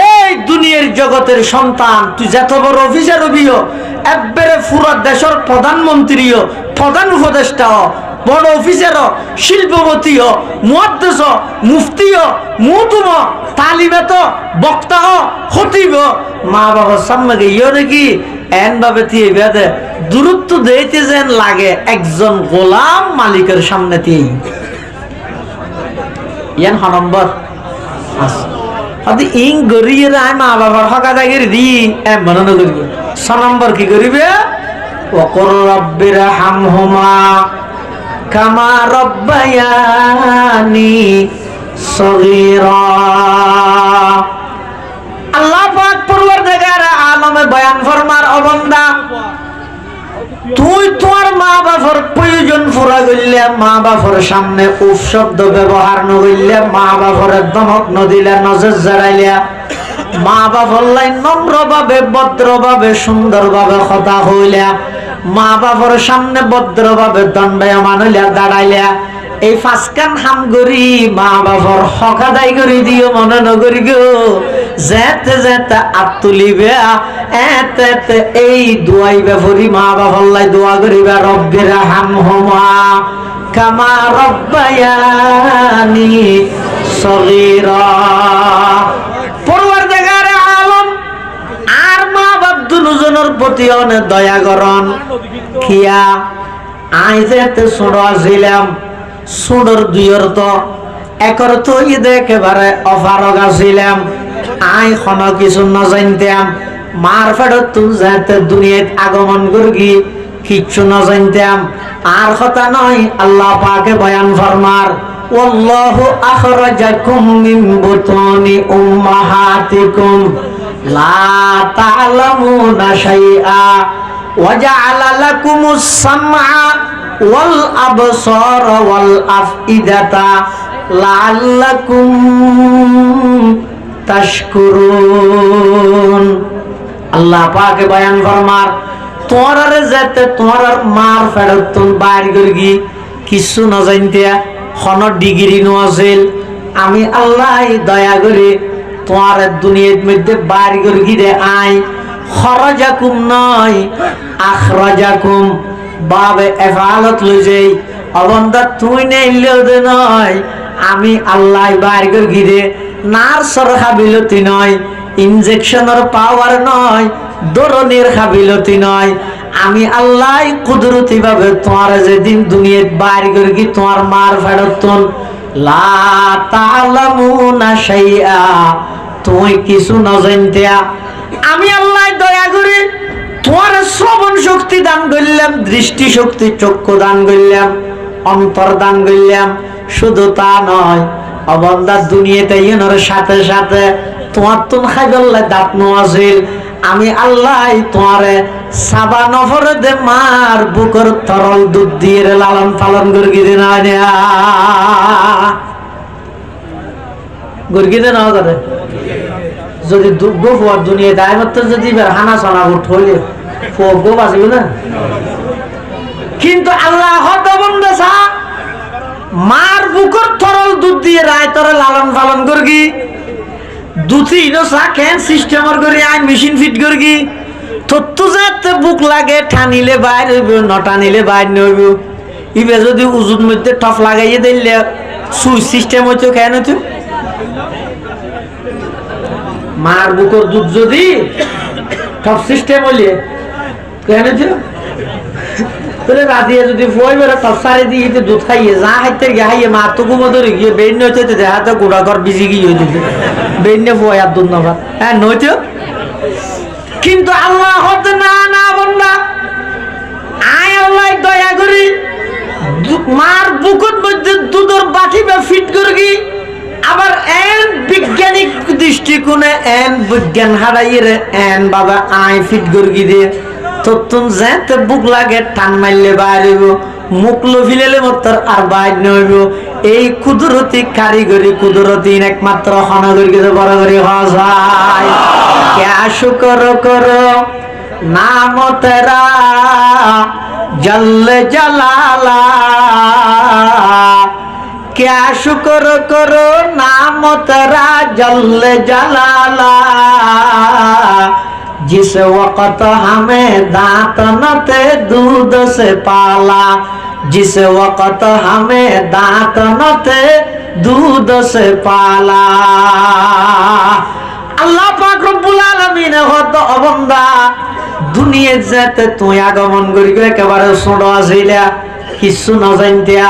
এই দুনিয়ার জগতের সন্তান তুই যত বড় অফিসার হবিও একবারে পুরো দেশের প্রধানমন্ত্রীও প্রধান উপদেষ্টা বড় অফিসার শিল্পপতি মুহাদ্দিস মুফতি মুতুম তালিবাত বক্তা খতিব মা বাবার সামনে গিয়ে নাকি এন ভাবে দিয়ে বেদে দূরত্ব দিতে যেন লাগে একজন গোলাম মালিকের সামনে দিয়ে ইয়ান হ নম্বর আছে ইং গরিয়ে রায় মা বাবার হকা জাগির দি এমন করিব 6 নম্বর কি করিবে ওয়াকুর রাব্বির হামহুমা কামা রাব্বায়ানি সগীরা আল্লাহ পাক পরওয়ারদিগার আলমে বয়ান ফরমার ও বান্দা তুই তোমার মা বাবার প্রয়োজন পুরা করলে মা বাবার সামনে উফ শব্দ ব্যবহার ন করলে মা বাবার দমক ন দিলে নজর জড়াইলে মা বাবার লাই নম্রভাবে ভদ্রভাবে সুন্দরভাবে কথা হইলে মা বাবার সামনে ভদ্রভাবে দণ্ডায়মান হইলে দাঁড়াইলে এই 5 কান হাম করি মা বাবার হক আদায় করে দিও মনে নগরি গো যেতে যেতে আত্তুলিবে এতে এই দোয়াই বেফরি মা বাবার লাই দোয়া করিবা রব্বির হামহুমা কামা রব্বায়ানি সগীরা পরওয়ারদিগার আলম আর মা বাপ দুজনের প্রতি অনেক দয়া করন কিয়া আই যেতে ছোট আছিলাম ছোটর দুইয়ের তো একর তো ঈদ একেবারে অফারক আছিলাম আই খন কিছু না জানতাম মার ফেরত তুই যাতে দুনিয়াত আগমন করগি কিচ্ছু না জানতাম আর কথা নয় আল্লাহ পাকে বয়ান ফরমার ওয়াল্লাহু আখরাজাকুম মিন বুতুনি উম্মাহাতিকুম লা তা'লামুনা শাইআ ওয়া জা'আলা লাকুমুস সামআ ওয়াল আবসারা ওয়াল আফইদাতা লাআল্লাকুম তাশকুরুন। আল্লাহ পাকে বয়ান ফরমার তোরারে যেতে তোর মার ফেরত তুন বাইর করগি কিছু না জানতিয়া খন ডিগ্রি নো আছিল আমি আল্লাহ দয়া করে তোমার দুনিয়ার মধ্যে বাইর করগি রে আই খরাজাকুম নয় আখরাজাকুম বাবে এফালত লই যাই অবন্দা তুই নেইলেও দে নয় আমি আল্লাহ বাইর করগি রে নার্সর খাবিলতি নয় ইনজেকশনের পাওয়ার নয় দরনের খাবিলতি নয় আমি আল্লাহ কুদরতি ভাবে তোমার যেদিন দুনিয়াত বাইর করগি তোমার মার ফেরতন লা তা'লামুনা শাইআ তুই কিছু না জানতিয়া আমি আল্লাহ দয়া করে তোমার শ্রবণ শক্তি দান করলাম দৃষ্টি শক্তি চক্ষু দান করলাম অন্তর দান করলাম শুধু তা নয় অবন্দা দুনিয়াতে ইনোর সাথে সাথে তোমার তুন খাইবল্লা দাঁত নোয়াছিল আমি আল্লাহ তোমারে সাবা নফরে দে মার বুকর তরল দুধ দিয়ে লালন পালন করগি দিন গুরগি দে না করে যদি দুঃখ হওয়ার দুনিয়া দায় মত যদি হানা সোনা উঠ হইলে গো বাঁচবে না কিন্তু আল্লাহ হতবন্দা সা মার বুকর তরল দুধ দিয়ে রায় তরে লালন পালন করগি দুধি ইনো চা কেন সিস্টেমর করি আই মেশিন ফিট করগি তত্তু যাতে বুক লাগে ঠানিলে বাইর হইব নটানিলে বাইর নইব ইবে যদি উজুর মধ্যে টপ লাগাইয়ে দিলে সুইচ সিস্টেম হইতো কেন হইতো মার বুকর দুধ যদি টপ সিস্টেম হইলে কেন হইতো তোলে রাজিয়ে যদি ফই বেরা টপ সারি দিয়ে দুধ খাইয়ে যা হাইতে গাইয়ে মা তো ঘুমো ধরে গিয়ে বেইন হইতে দেহাতে গোড়া ঘর বিজি গিয়ে হইতে বেইনে ফই আর দুধ নবা হ্যাঁ নইতো কিন্তু আল্লাহ হতে না না বন্ধা আয় আল্লাহ দয়া করি মার বুকুর মধ্যে দুধের বাটি বা ফিট করগি আবার এন বিজ্ঞানিক দৃষ্টিকোণে এন বিজ্ঞান হারাইয়ে এন বাবা আয় ফিট করগি দিয়ে তত্তুন যেতে বুক লাগে টান মারলে বাইরেব মুখ লভিলে মতর আর বাইর নইব এই কুদরতি কারিগরি কুদরতি একমাত্র হনগরি বড় করে হওয়া যায় क्या शुक्र करो नाम तेरा जल जलाला क्या शुक्र करो नाम तेरा जल जलाला जिस वक्त हमें दांत न थे दूध से पाला जिस वक्त हमें दांत न थे दूध से पाला আল্লাহ পাক রব্বুল আলামিন হত অবন্দা দুনিয়া যেতে তুই আগমন করিবে একেবারে ছোট আছিলা কিছু না জানতিয়া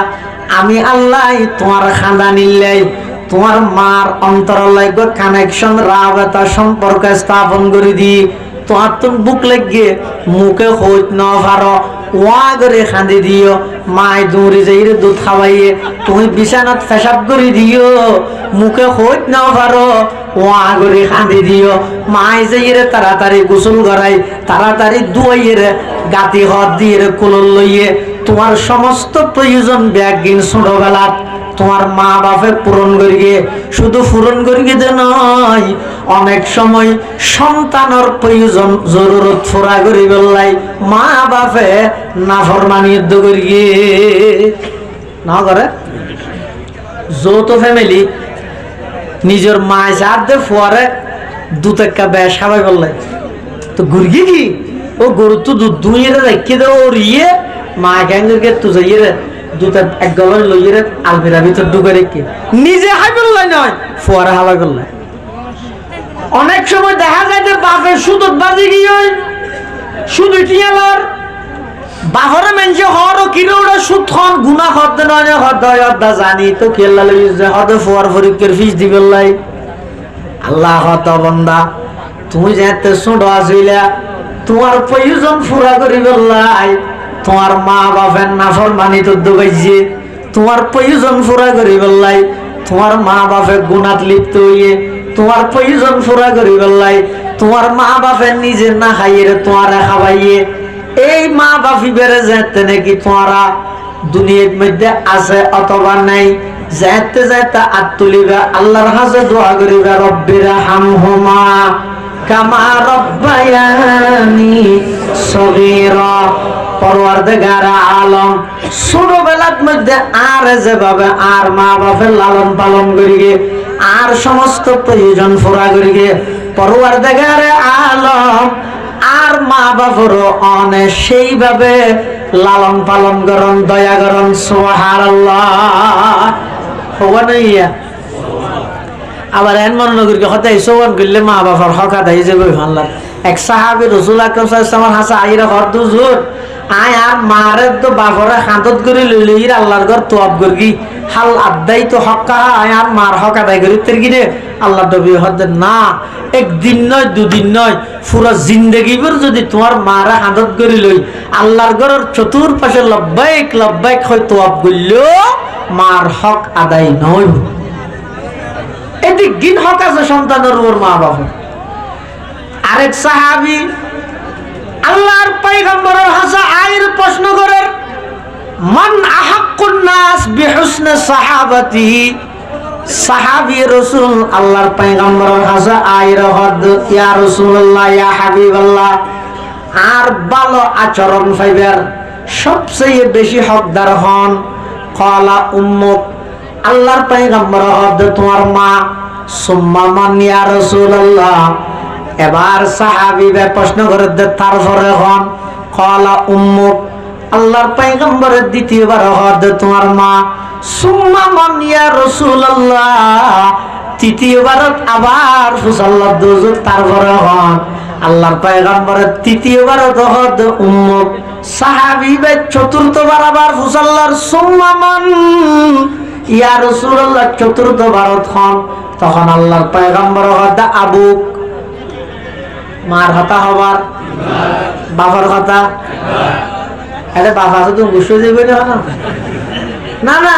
আমি আল্লাহ তোমার খানদানিলে তোমার মার অন্তরালয় কানেকশন রাবতা সম্পর্ক স্থাপন করে দি তোমার তুমি বুক লাগিয়ে মুখে হইত না পারো ওয়া করে খাঁদি দিও মায় দৌড়ে যাইরে দুধ খাওয়াইয়ে তুমি বিছানাত পেশাব করে দিও মুখে হইত না পারো ওয়া করে খাঁদি দিও মায় যাইরে তাড়াতাড়ি গোসল করাই তাড়াতাড়ি দুয়াইয়ে গাতি হাত দিয়ে কোলল লইয়ে তোমার সমস্ত প্রয়োজন ব্যাগিন ছোটবেলাত তোমার মা বাপে পূরণ করিয়ে শুধু পূরণ করিয়ে দে নয় অনেক সময় সন্তানের প্রয়োজন জরুরত পুরা করি বললাই মা বাপে নাফরমানি করিয়ে না করে যৌথ ফ্যামিলি নিজের মায় সাথে ফুয়ারে দুধ একটা বেশ খাবাই বললাই তো গুরগি কি ও গরু তো দুধ দুইয়ে রেখে দেও ওর ইয়ে মা গ্যাঙ্গে তু যাইয়ে দুটা এক গলার লইয়ে আলমিরা ভিতর ডুবে রেখে নিজে হাই বললাই নয় ফুয়ারে হাওয়া করলাই অনেক সময় দেখা যায় যে বাপের সুদত বাজি গিয়ে সুদ টিয়ালার বাহরে মেনছে হরও কিরে ওরা সুদ খন গুনা হদ নয় হদ হদ জানি তো কেল্লা লই যে হদ ফুয়ার ফরিকের ফিস দিবেলাই আল্লাহ হত বন্দা তুমি যেতে ছোট আসিলা তোমার প্রয়োজন পুরা করি বললাই তোমার মা বাপের নাফরমানি তো ডুবাইছে তোমার প্রয়োজন পুরা করি বললাই তোমার মা বাপে গুনাত লিপ্ত হইয়ে তোমার প্রয়োজন পুরা করি বললাই তোমার মা বাপের নিজে না খাইয়ে তোমার খাওয়াইয়ে এই মা বাপি বেড়ে যেতে নাকি তোমারা দুনিয়ার মধ্যে আছে অথবা নাই যাইতে যাইতে আত তুলিবা আল্লাহর কাছে দোয়া করিবা রব্বির হামহুমা কামা রব্বায়ানি সগীরা পরওয়ারদিগার আলম ছোটবেলার মধ্যে আর যেভাবে আর মা বাপের লালন পালন করিগে আর সমস্ত প্রয়োজন পুরা করিগে পরওয়ারদিগার আলম আর মা বাপরও অনেক সেইভাবে লালন পালন করন দয়া করন সুবহানাল্লাহ হওয়া নাই আবার এন মনে নগরকে হতাই সওয়ান করলে মা বাবার হক আদায় যাবে ভাল্লার এক সাহাবী রাসূল আকরাম সাল্লাল্লাহু আলাইহি ওয়াসাল্লাম হাসা আইরা হরদু জুর আয় আর মারে তো বাপরে হাতত করে লইলে ইর আল্লাহর ঘর তোয়াব করগি হাল আদাই তো হক আয় আর মার হক আদায় করি তের গিরে আল্লাহ নবী হদ না একদিন নয় দুদিন নয় পুরো জিন্দেগি ভর যদি তোমার মারা হাতত করে লই আল্লাহর ঘরের চতুর্পাশে লব্বাইক লব্বাইক হয় তোয়াব করলো মার হক আদায় নয় এদিক দিন হক আছে সন্তানের ওর মা বাবা আরেক সাহাবী আল্লাহর পয়গম্বরের হাসা আয়ের প্রশ্ন করেন মান আহাক্কুন নাস বিহুসনি সাহাবাতিহি সাহাবী রাসূল আল্লাহর পয়গম্বরের হাসা আয়ের হদ ইয়া রাসূলুল্লাহ ইয়া হাবিবাল্লাহ আর ভালো আচরণ পাইবার সবচেয়ে বেশি হকদার হন ক্বালা উম্মুক আল্লাহর পয়গম্বর হদ তোমার মা সুম্মা মান ইয়া রাসূলুল্লাহ এবার সাহাবী প্রশ্ন করে তারপরে হন ক্বালা উম্মুক আল্লাহর পয়গম্বরের দ্বিতীয়বার হদ তোমার মা সুম্মা মান ইয়া রাসূলুল্লাহ তৃতীয়বার আবার ফুসাল্লাহ দুজুর তারপরে হন আল্লাহর পয়গম্বরের তৃতীয়বার হদ উম্মুক সাহাবী চতুর্থবার আবার ফুসাল্লাহর সুম্মা মান ইয়া রাসূলুল্লাহ চতুর্থবার হন তখন আল্লাহর পয়গম্বর হদ আবুক মার হতা হবার বাবার কথা এটা বাবা তো গুছো দিবে না না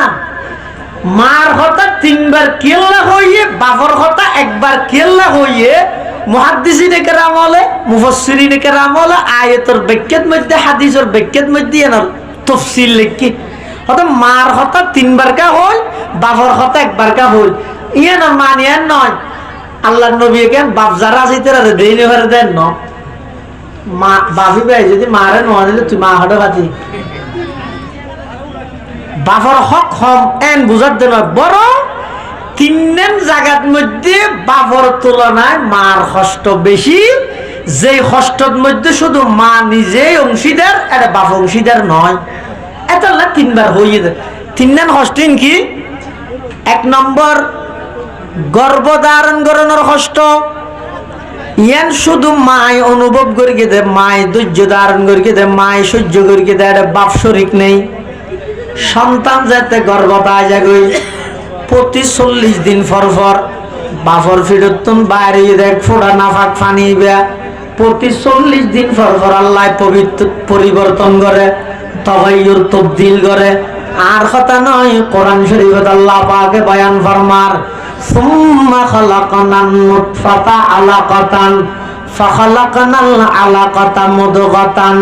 মার হতা তিনবার কেল্লা হইয়ে বাবার হতা একবার কেল্লা হইয়ে মুহাদ্দিসিনে কেরাম হলে মুফাসসিরিনে কেরাম হলে আয়াতের ব্যাখ্যার মধ্যে হাদিসের ব্যাখ্যার মধ্যে এনার তাফসীর লিখি হতা মার হতা তিনবার কা হই বাবার হতা একবার কা হই ইয়ে না মানিয়ান নয় আল্লাহর নবী কেন বাপ যারা আছে তারা দেইনে ভরে দেন ন মা বাপি ভাই যদি মারে নয় দিলে তুই মা হঠাৎ পাতি বাপর হক হম এন বুঝার দেন বড় তিন জায়গার মধ্যে বাপর তুলনায় মার কষ্ট বেশি যে কষ্টর মধ্যে শুধু মা নিজেই অংশীদার এটা বাপ অংশীদার নয় এটা তিনবার হইয়ে দেয় তিন কষ্টিন কি এক নম্বর গর্ভধারণ করানোর কষ্ট ইয়ান শুধু মায় অনুভব করি দে মায় ধৈর্য ধারণ করি দে মায় সহ্য করি দে এটা বাপ শরিক নেই সন্তান যাতে গর্ভতা যাগই প্রতি 40 দিন পর পর বাপর ফিরতুন বাইরে দেখ ফোড়া নাফাক পানি বে প্রতি 40 দিন পর পর আল্লাহ পবিত্র পরিবর্তন করে তাগায়ুর তবদিল করে আর কথা নয় কোরআন শরীফে আল্লাহ পাকে বয়ান ফরমার সুম্মা খালাকনান নুতফাতা আলাকাতান ফাখালাকনাল আলাকাতা মুদগাতান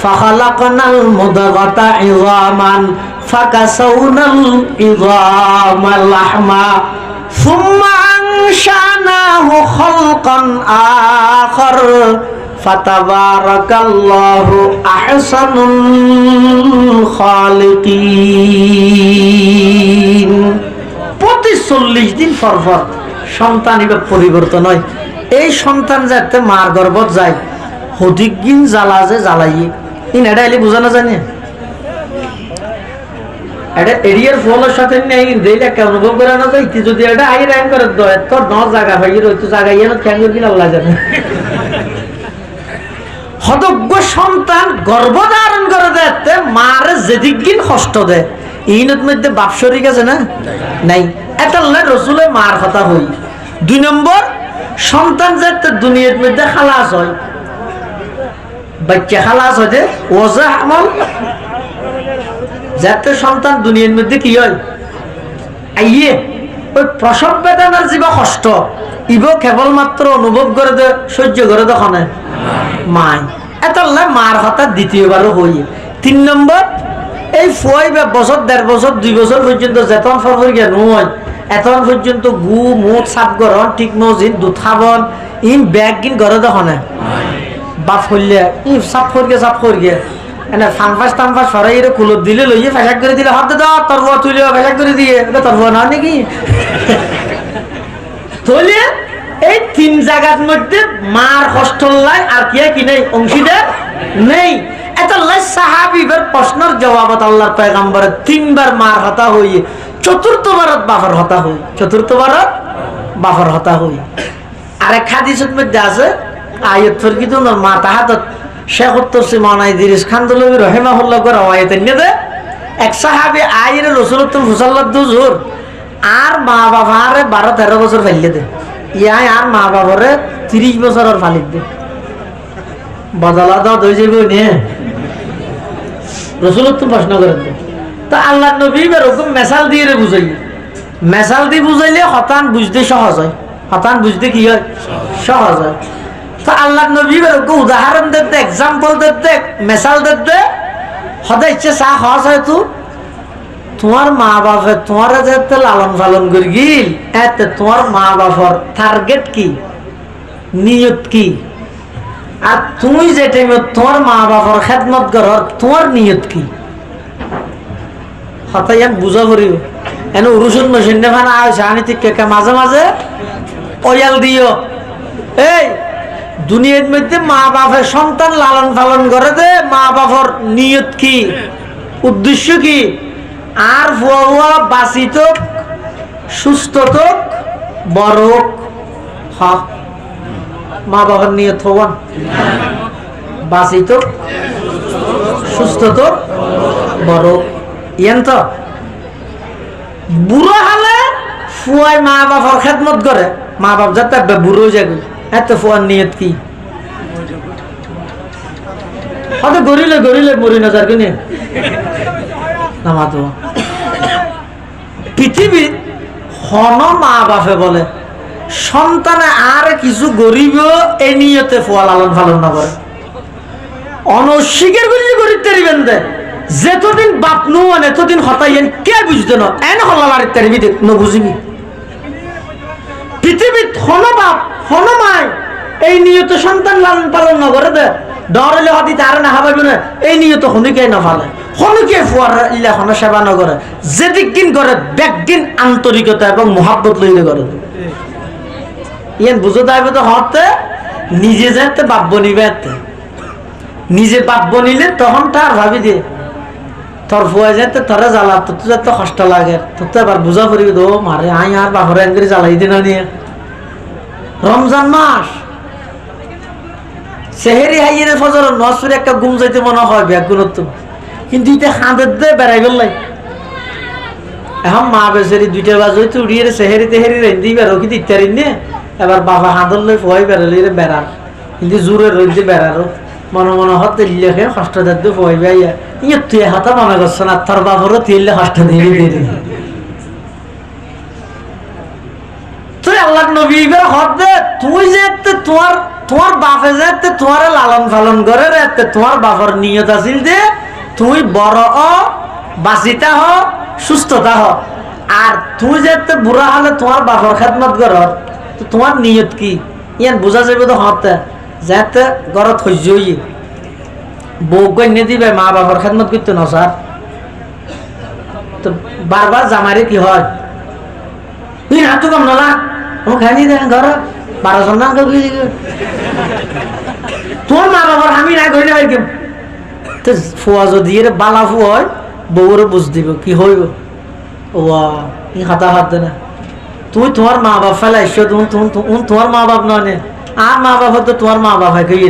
ফাখালাকনাল মুদগাতা ইযামান ফাকাসাউনাল ইযামা লাহমা সুম্মা আনশানাহু খালকান আখার ফাতাবারাকাল্লাহু আহসানুল খালিকিন প্রতি 40 দিন পর পর সন্তান এবার পরিবর্তন হয় এই সন্তান যাতে মার গর্ভত যায় হদিক দিন জ্বালা যে জ্বালাইয়ে ইন এটা এলি বোঝানো জানে এটা এরিয়ার ফলের সাথে নেই দিলে কে অনুভব করে না যায় যদি এটা আই রাইন করে দয় তো ন জায়গা ভাই রইতো জায়গা ইয়ে কেন কিনা আল্লাহ জানে হতজ্ঞ সন্তান গর্ভধারণ করে দেয় মার যেদিক দিন কষ্ট দেয় ইনত মধ্যে বাপ শরিক আছে না নাই এটা রাসূলের মার কথা হই 2 নম্বর সন্তান যাতে দুনিয়ার মধ্যে খালাস হয়, বাচ্চা খালাস হয়, ওজা আমল যাতে সন্তান দুনিয়ার মধ্যে কি হয় আইয়ে ওই প্রসব বেদনার যে কষ্ট ইব কেবলমাত্র অনুভব করে দে, সহ্য করে দোকানে মাই এত মার হঠাৎ দ্বিতীয়বারও হই। 3 নম্বর এই ফুয়াই বছর 1.5 বছর 2 বছর পর্যন্ত যেতন ফরফর জ্ঞান হয় এতন পর্যন্ত গু মুখ সাফ গরম ঠিক মসজিদ দুধ খাবন ইন ব্যাগ কিন ঘরে দোকানে বাপ হইলে ই সাফ করিয়ে এনে ফানফাস টানফাস সরাই কুলত দিলে লইয়ে ফেসাক করে দিলে হাত দাও তরবুয়া তুলে ফেসাক করে দিয়ে তরবুয়া না নাকি তাহলে এই 3 জায়গার মধ্যে মার কষ্ট লাই আর কি নেই অংশীদার নেই। এত সাহাবীদের প্রশ্নের জবাবত আল্লাহর পয়গম্বর 3 বার মার হতা হই, 4th বারত বাফর হতা হই, 4th বারত বাফর হতা হই। আরেক হাদিসের মধ্যে আছে আয়াত ফরকিত মা তাহাত শেখ উত্তরসীমানা ইদ্রিস খান দলবি রহিমাহুল্লাহ করে রওয়ায়াত নিয়ে এক সাহাবী আইরে রাসূলুল্লাহ সাল্লাল্লাহু আলাইহি ওয়াসাল্লাম আর মা বাবারে 12-13 বছর ফেললে দে, ইয়াই আর মা বাবারে 30 বছরের ফালিক দে বদলা দাও দই যাবে নিয়ে রাসূলুল্লাহ প্রশ্ন করেন। তো আল্লাহ নবী এরকম মেসাল দিয়ে বুঝাই, মেসাল দিয়ে বুঝাইলে হতান বুঝতে সহজ হয়, হতান বুঝতে কি হয় সহজ হয়। তো আল্লাহ নবী এরকম উদাহরণ দিতে, এক্সাম্পল দিতে, মেসাল দিতে হতে ইচ্ছে চা সহজ হয়তো তোমার মা বাপে তোমার যাতে লালন পালন করে গিল এতে তোমার মা বাবার টার্গেট কি, নিয়ত কি, আর তুমি যে টাইমে তোমার মা বাবার খেদমত করার তোমার নিয়ত কি হতাই বুঝা করিও। এনে উরুসুন মেশিন নেখানা আছে আনি ঠিক মাঝে মাঝে অয়াল দিও। এই দুনিয়ার মধ্যে মা বাপের সন্তান লালন পালন করে দে, মা বাবার নিয়ত কি, উদ্দেশ্য কি, আর ফুয়া বাঁচিত সুস্থ তো বড় হক মা বাবার নিয়ত হবান বাঁচিত সুস্থ তো বড় ইয়ান তো বুড়ো হলে ফুয়াই মা বাবার খেদমত করে, মা বাপ যাতে বুড়ো যাবে এত ফুয়ার নিয়ত কি হয়তো গরিলে গরিলে মরি না যার কিনে নামা তো পৃথিবীর হন মা বাপে বলে সন্তানে আর কিছু গরিব এই নিয়তে ফুয়া লালন পালন না করে অনস্বীকার করলে গরিব তারিবেন দে যেতদিন বাপ নুয়ান এতদিন হতাইয়েন কে বুঝতে না এন হলা বাড়ির তারিবি ন বুঝিবি পৃথিবীর হন বাপ হন মায় এই নিয়ত সন্তান লালন পালন না করে দে ডরলে হতি তার না হাবাবি না এই নিয়ত হনুকে না ফালে হনুকে ফুয়ার ইল্লা হন সেবা না করে যেদিক দিন করে ব্যাকদিন আন্তরিকতা এবং মহাব্বত লইলে করে ইয়ান বুঝো দাইবে তো হতে নিজে যাতে বাপ বনিবে নিজে বাপ বনিলে তখন তার ভাবি দিয়ে তোর ফুয়া যেতে তোরা জ্বালা তোর তো যাতে কষ্ট লাগে তোর তো এবার বুঝা পড়বি তো মারে আই আর বাপরে এনকরি জ্বালাই দিন নিয়ে রমজান মাস সেহেরি হাইয়ের ফজর নসুরে একটা ঘুম যাইতে মনে হয় ব্যাগ গুরুত্ব কিন্তু এটা হাঁদের দিয়ে বেড়াই গেলাই এখন মা বেচারি 2টা বাজে তো উড়িয়ে সেহেরি তেহেরি রেন্দি বেরো কিন্তু ইত্যাদি নে এবার বাবা হাঁদর লই ফুয়াই বেড়ালি বেড়ার কিন্তু জোরে রইতে বেড়ারও মনে মনে হতে লিখে কষ্ট দিতে ফুয়াই বাইয়া ইয়ে তুই হাতা মনে করছো না তোর বাবারও তুইলে কষ্ট দিয়ে দিয়ে তুই আল্লাহ নবী হতে তুই যে তোমার তোমার বাপে যাতে তোমার লালন পালন করে রে তোমার বাপর নিয়ত আছিল যে তুই বড় বাঁচিতা হ সুস্থতা হ আর তুই যাতে বুড়া হলে তোমার বাপর খেদমত কর তোমার নিয়ত কি ইয়ান বোঝা যাবে তো হতে যাতে ঘরত সহ্য হইয়ে বউ গণ্যে দিবে মা বাপর খেদমত করতে না স্যার তো বারবার জামাইরে কি হয় তুই হাতু কম নলা ও খানি দেন ঘর 12 জন না তোর মা বাবার আমি না করি না কেউ তো ফুয়া যদি এর বালা ফু হয় বউরে বুঝ দিব কি হইব ও হাতা হাত দে না তুই তোমার মা বাপ ফেলাইছ তোমার মা বাপ নয় আর মা বাপ তো তোমার মা বাপ হয় কইয়ে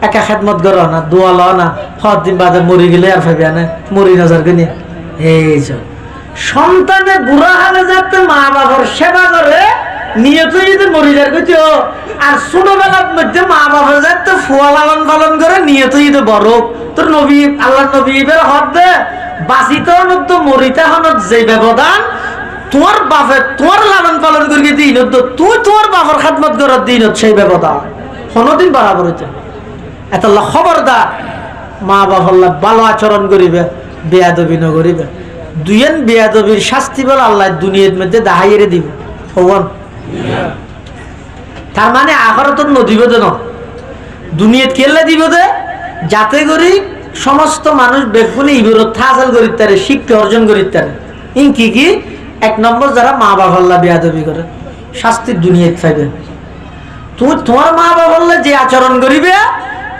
একা খেদমত করো না দোয়া ল না 7 দিন বাদে মরি গেলে আর ভাবি না মরি নজর কিনে এই সন্তানে বুড়া হালে যাতে মা বাবার সেবা করে নিয়ত যদি মরিদার করছো আর ছোটবেলার মধ্যে মা বাবা যায় তো ফুয়া লালন পালন করে নিয়ত যদি বড় তোর নবী আল্লাহ নবী এবার হদ দে বাঁচিতে হনত তো মরিতে হনত যে ব্যবধান তোমার বাপের তোমার লালন পালন করি দিন তুই তোমার বাবার খাদমত করার দিন সেই ব্যবধান কোনদিন বরাবর হইতে এত খবরদার মা বাবার ভালো আচরণ করিবে বেয়াদবি ন করিবে দুইয়েন বেয়াদবির শাস্তি বলে আল্লাহ দুনিয়ার মধ্যে দাহাইয়ে দিবে ভগবান তার মানে আখরাত নদীব দেন দুনিয়াত কেলে দিব দে যাতে করি সমস্ত মানুষ বেগুনে ইবরত হাসিল করিতে পারে শিক্ষা অর্জন করিতে পারে ইন কি এক নম্বর যারা মা বাবার বেয়াদবি করে শাস্তি দুনিয়াত পাইবে তুমি তোমার মা বাবার যে আচরণ করিবে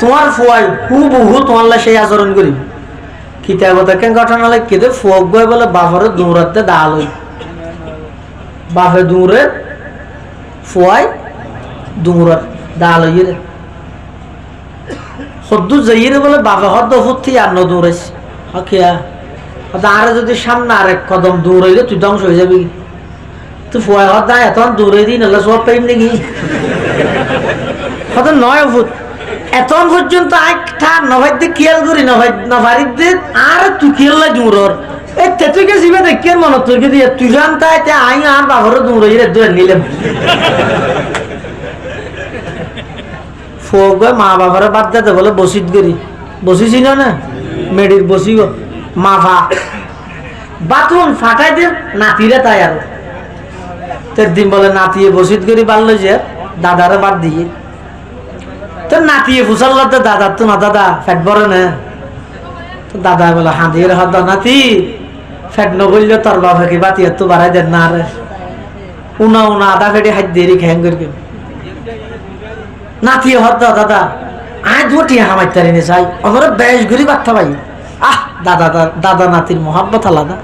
তোমার ফুয়াই হুবহু তোমার সেই আচরণ করিবে কিতাবত কেন ঘটনা লাগে কেটে ফোক বই বলে বাপরে দৌড়াতে ডাল হই বাপে দৌড়ে ফুয়াই দৌড়ার ডাল হইয়ে রে সদ্দু যাইয়ে বলে বাপে হদ ফুটি আর ন দৌড়াইছি হকিয়া আরে যদি সামনে আরেক কদম দৌড়াইলে তুই ধ্বংস হয়ে যাবি তুই ফুয়াই হদ দায় এত দৌড়াই দিই নাহলে সব পাইম নাকি হয়তো নয় ফুট এতন পর্যন্ত একটা নভাইতে খেয়াল করি নভারিতে আর তুই খেয়াল লাই দূরর এই তেতুকে জিবে দেখে মনে তোর দিয়ে তুই জানতাই তে আই আর বাবারও দূরে রে দূরে নিলাম ফোক মা বাবারে বাদ দিতে বলে বসিত করি বসিছি না মেডির বসিব মাফা বাথরুম ফাটাই দিয়ে নাতিরে তাই আর তের দিন বলে নাতিয়ে বসিত করি পারলো যে দাদারে বাদ দিয়ে তো নাতিয়ে ফুসাল দাদা তো না দাদা ফ্যাট বড় না তো দাদা বলে হাঁদিয়ে হাত নাতি ফ্যাট ন বললে তোর বাবাকে বাতি এত বাড়াই দেন না রে উনা আধা ফেটে হাত দিয়ে খ্যাং করি নাতিয়ে হত দাদা আয় দুটিয়া হামাই তারিনি চাই আমরা বেশ ঘুরি বার্তা পাই দাদা নাতির মহাব্বত আলাদা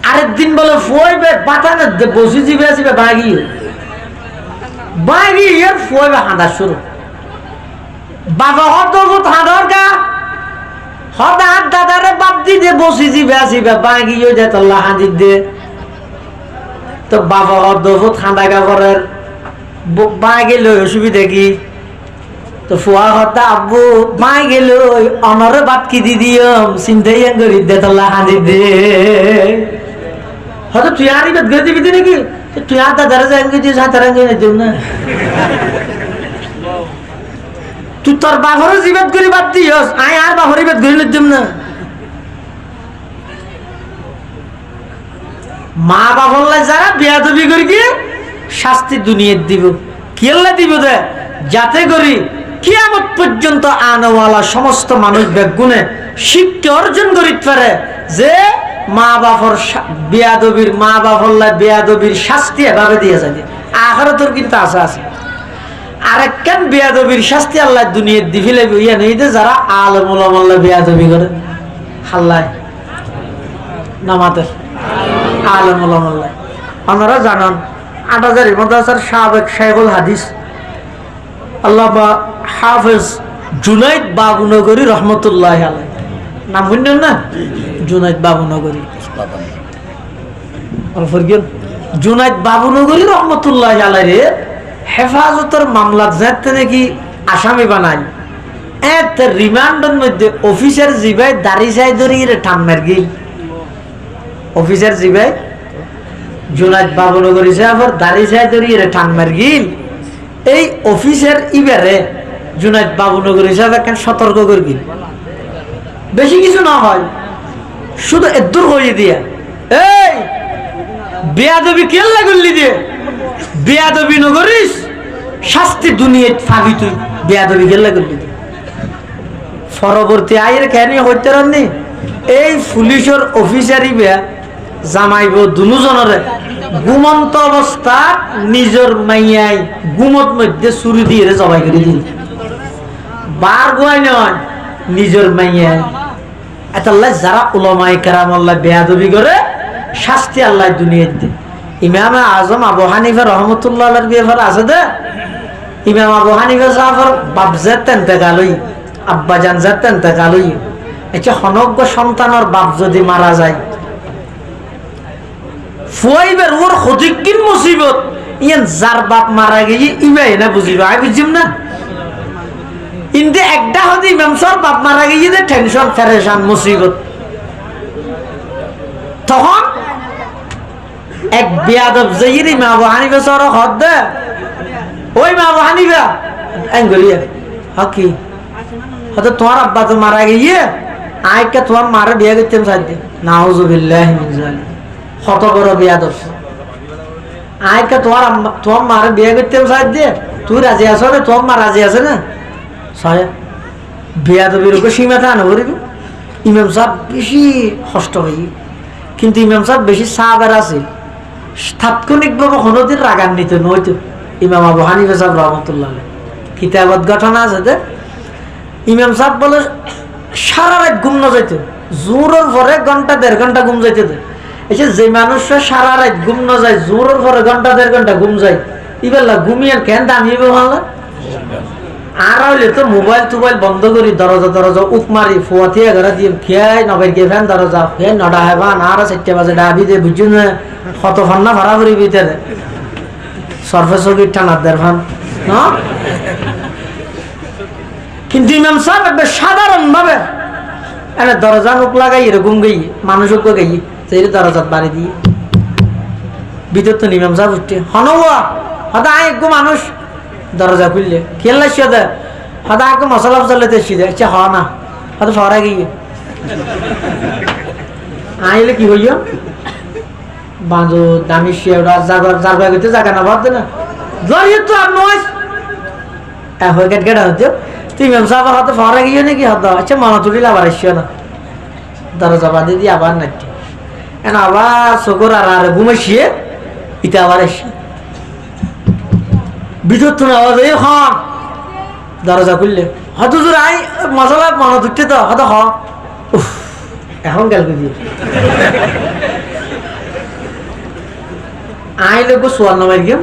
আরেকদিন বলে ফই বাতানে বসি জিবে আসবে বাগি বাইরে এর ফয় হাঁদা শুরু বাবা হত হাঁদার গা হদ হাত দাদারে বাদ দিয়ে বসি জিবে আসিবে বাগি যে তোল্লা হাঁদি দে তো বাবা হদ ঠান্ডা কাপড়ের বাঁ গেল অসুবিধা কি তো ফুয়া হতা আব্বু বাঁ গেল অনরে বাদ কি দি দিয়ম চিন্তাই করি দে তোল্লা হাঁদি দে হয়তো তুই আর গড়ে দিবি নাকি তুই আর দাদারা যাই দিস হাতারা দিও না তুই তোর বাঘরের জীবাদ করে বাদ দিস আয় আর বাঘরের বাদ করে নিতাম না মা বাবার যারা বেয়াদবি করি গিয়ে শাস্তি দুনিয়ার দিব কেল্লা দিব দে যাতে করি কিয়ামত পর্যন্ত আনওয়ালা সমস্ত মানুষ বেগুনে শিক্ষা অর্জন করিতে পারে যে মা বাবার বেয়াদবির মা বাবার বেয়াদবির শাস্তি এভাবে দিয়ে যায় আখিরাতের কিন্তু আশা আছে আরেকখান বেয়াদবির শাস্তি আল্লাহ দুনিয়ার দিফিলে ইয়া নেই যারা আলেম ওলামা বেয়াদবি করে হাল্লায় নামাতে আলেম ওলামা আপনারা জানান ৮০০০ মাদ্রাসার সাবেক শাইখুল হাদিস আল্লামা হাফেজ জুনাইদ বাবুনগরী রহমতুল্লাহ আলাইহি নাম শুনলেন না জুনাইদ বাবুনগরী জুনাইদ বাবুনগরী রহমতুল্লাহ আলাইহি হেফাজতের মামলা যাতে নাকি আসামি বানাই এত রিমান্ডের মধ্যে অফিসার জিবাই দাড়ি চাই ধরিয়ে ঠান্মার গিল অফিসার জিবাই জুনাইদ বাবুনগরী সাহেবের দাড়ি চাই ধরিয়ে ঠান্মার গিল এই অফিসার ইবারে জুনাইদ বাবুনগরী সাহেব এখন সতর্ক করে গিল বেশি কিছু না হয় শুধু এদুর হয়ে দিয়া এই বেয়াদবি কেল্লা করলি দিয়ে বেয়াদবি নগরিস শাস্তি দুনিয়া পাবি তুই বেয়াদবি কেল্লা করলি দিয়ে পরবর্তী আয়ের কেন হইতে রাননি এই পুলিশের অফিসারই বেয়া জামাইব দুজনরে ঘুমন্ত অবস্থা নিজের মাইয়াই ঘুমত মধ্যে চুরি দিয়ে জবাই করে দিল বার গোয়াই নয় নিজের মাইয়াই এতাল্লাহ যারা উলামায়ে কেরাম আল্লাহ বেয়াদবি করে শাস্তি আল্লাহ দুনিয়ার দিন ইমাম আজম আবু হানিফা রহমতুল্লাহ আলাইহির ব্যাপারে আছে দে ইমাম আবু হানিফা সাহেবের বাপ যেতেন তেগালই আব্বা জান যেতেন তেগালই এটা হনজ্ঞ সন্তানের বাপ যদি মারা যায় ফুয়াইবার ওর হদিকিন মুসিবত ইয়ান যার বাপ মারা গিয়ে ইবাই না বুঝিবা আই বুঝিম না ইন্দে একটা হদি ইমাম সাহেব বাপ মারা গিয়ে যে টেনশন ফেরেশান মুসিবত তখন এক বেয়াদব যাইরি মা আবু হানিফা সর হদ ওই মা আবু হানিফা আঙ্গুলিয়া হকি হয়তো তোমার আব্বা তো মারা গিয়ে আইকে তোমার মারে বিয়ে করতেম সাহায্য নাউজুবিল্লাহি মিন যালিক কত বড় বেয়াদব আইকে তোমার মারে বিয়ে করতেম সাহায্য তুই রাজি আছো না তোমার মা রাজি আছে না সাহেব বেয়াদবির উপর সীমা থানা করিবি ইমাম সাহেব বেশি কষ্ট হই কিন্তু ইমাম সাহেব বেশি সাহাবের আছে তাৎক্ষণিকভাবে কোনোদিন রাগান্বিত নয়তো ইমাম আবু হানিফা সাহেব রহমতুল্লাহ কিতাবত ঘটনা আছে যে ইমাম সাহেব বলে সারা রাত ঘুম না যাইতো জোরের পরে ঘন্টা 1.5 ঘন্টা ঘুম যাইতে এসে যে মানুষরা সারা রাত ঘুম না যায় জোরের পরে ঘন্টা 1.5 ঘন্টা ঘুম যায় ইবেলা ঘুমিয়ে কেন দামিয়ে ভালো আর হইলে তো মোবাইল টোবাইল বন্ধ করি দরজা উক মারি ফুয়াথিয়া ঘরে দিয়ে খেয়াই নবাই গে ফ্যান দরজা খেয়ে নডা হেবান আর 4টা বাজে ডাবি দিয়ে বুঝুন কত ফান্না ভাড়া করি ভিতরে সরফে সগির টানার দের ফান না কিন্তু ইমাম সাহেব একবার সাধারণ ভাবে এনে দরজা নুক লাগাই এরকম গই মানুষকে গাই সেই দরজাত বাড়ি দিয়ে ভিতর তো ইমাম সাহেব উঠতে হনওয়া হয়তো আয় একটু মানুষ দরজা খুললে খেল না দে হয়তো আগে মশলা ফসলা দেশি দে আচ্ছা হওয়া না হয়তো ফরা গিয়ে আইলে কি হইয়া বাঁধো দামি শিয়া যার বাড়িতে জায়গা না ভাবতে না জড়িয়ে তো আর নয় হয়ে গেট গেটা হতো তুই মেম সাহেব হয়তো ফরা গিয়ে নাকি হতো আচ্ছা মনে তুলিলে আবার আসিও না দরজা বাঁধে দিয়ে আবার নাকি এখন আবার চকুর আর ঘুমাইছিয়ে ইটা আবার আসি ভিতর তো আওয়াজ এই হন দরজা খুললে হয়তো জোর আই মশলা মনে ধরতে তো হয়তো হ এখন গেল দিয়ে আই লোক সোয়ার নামাই গেম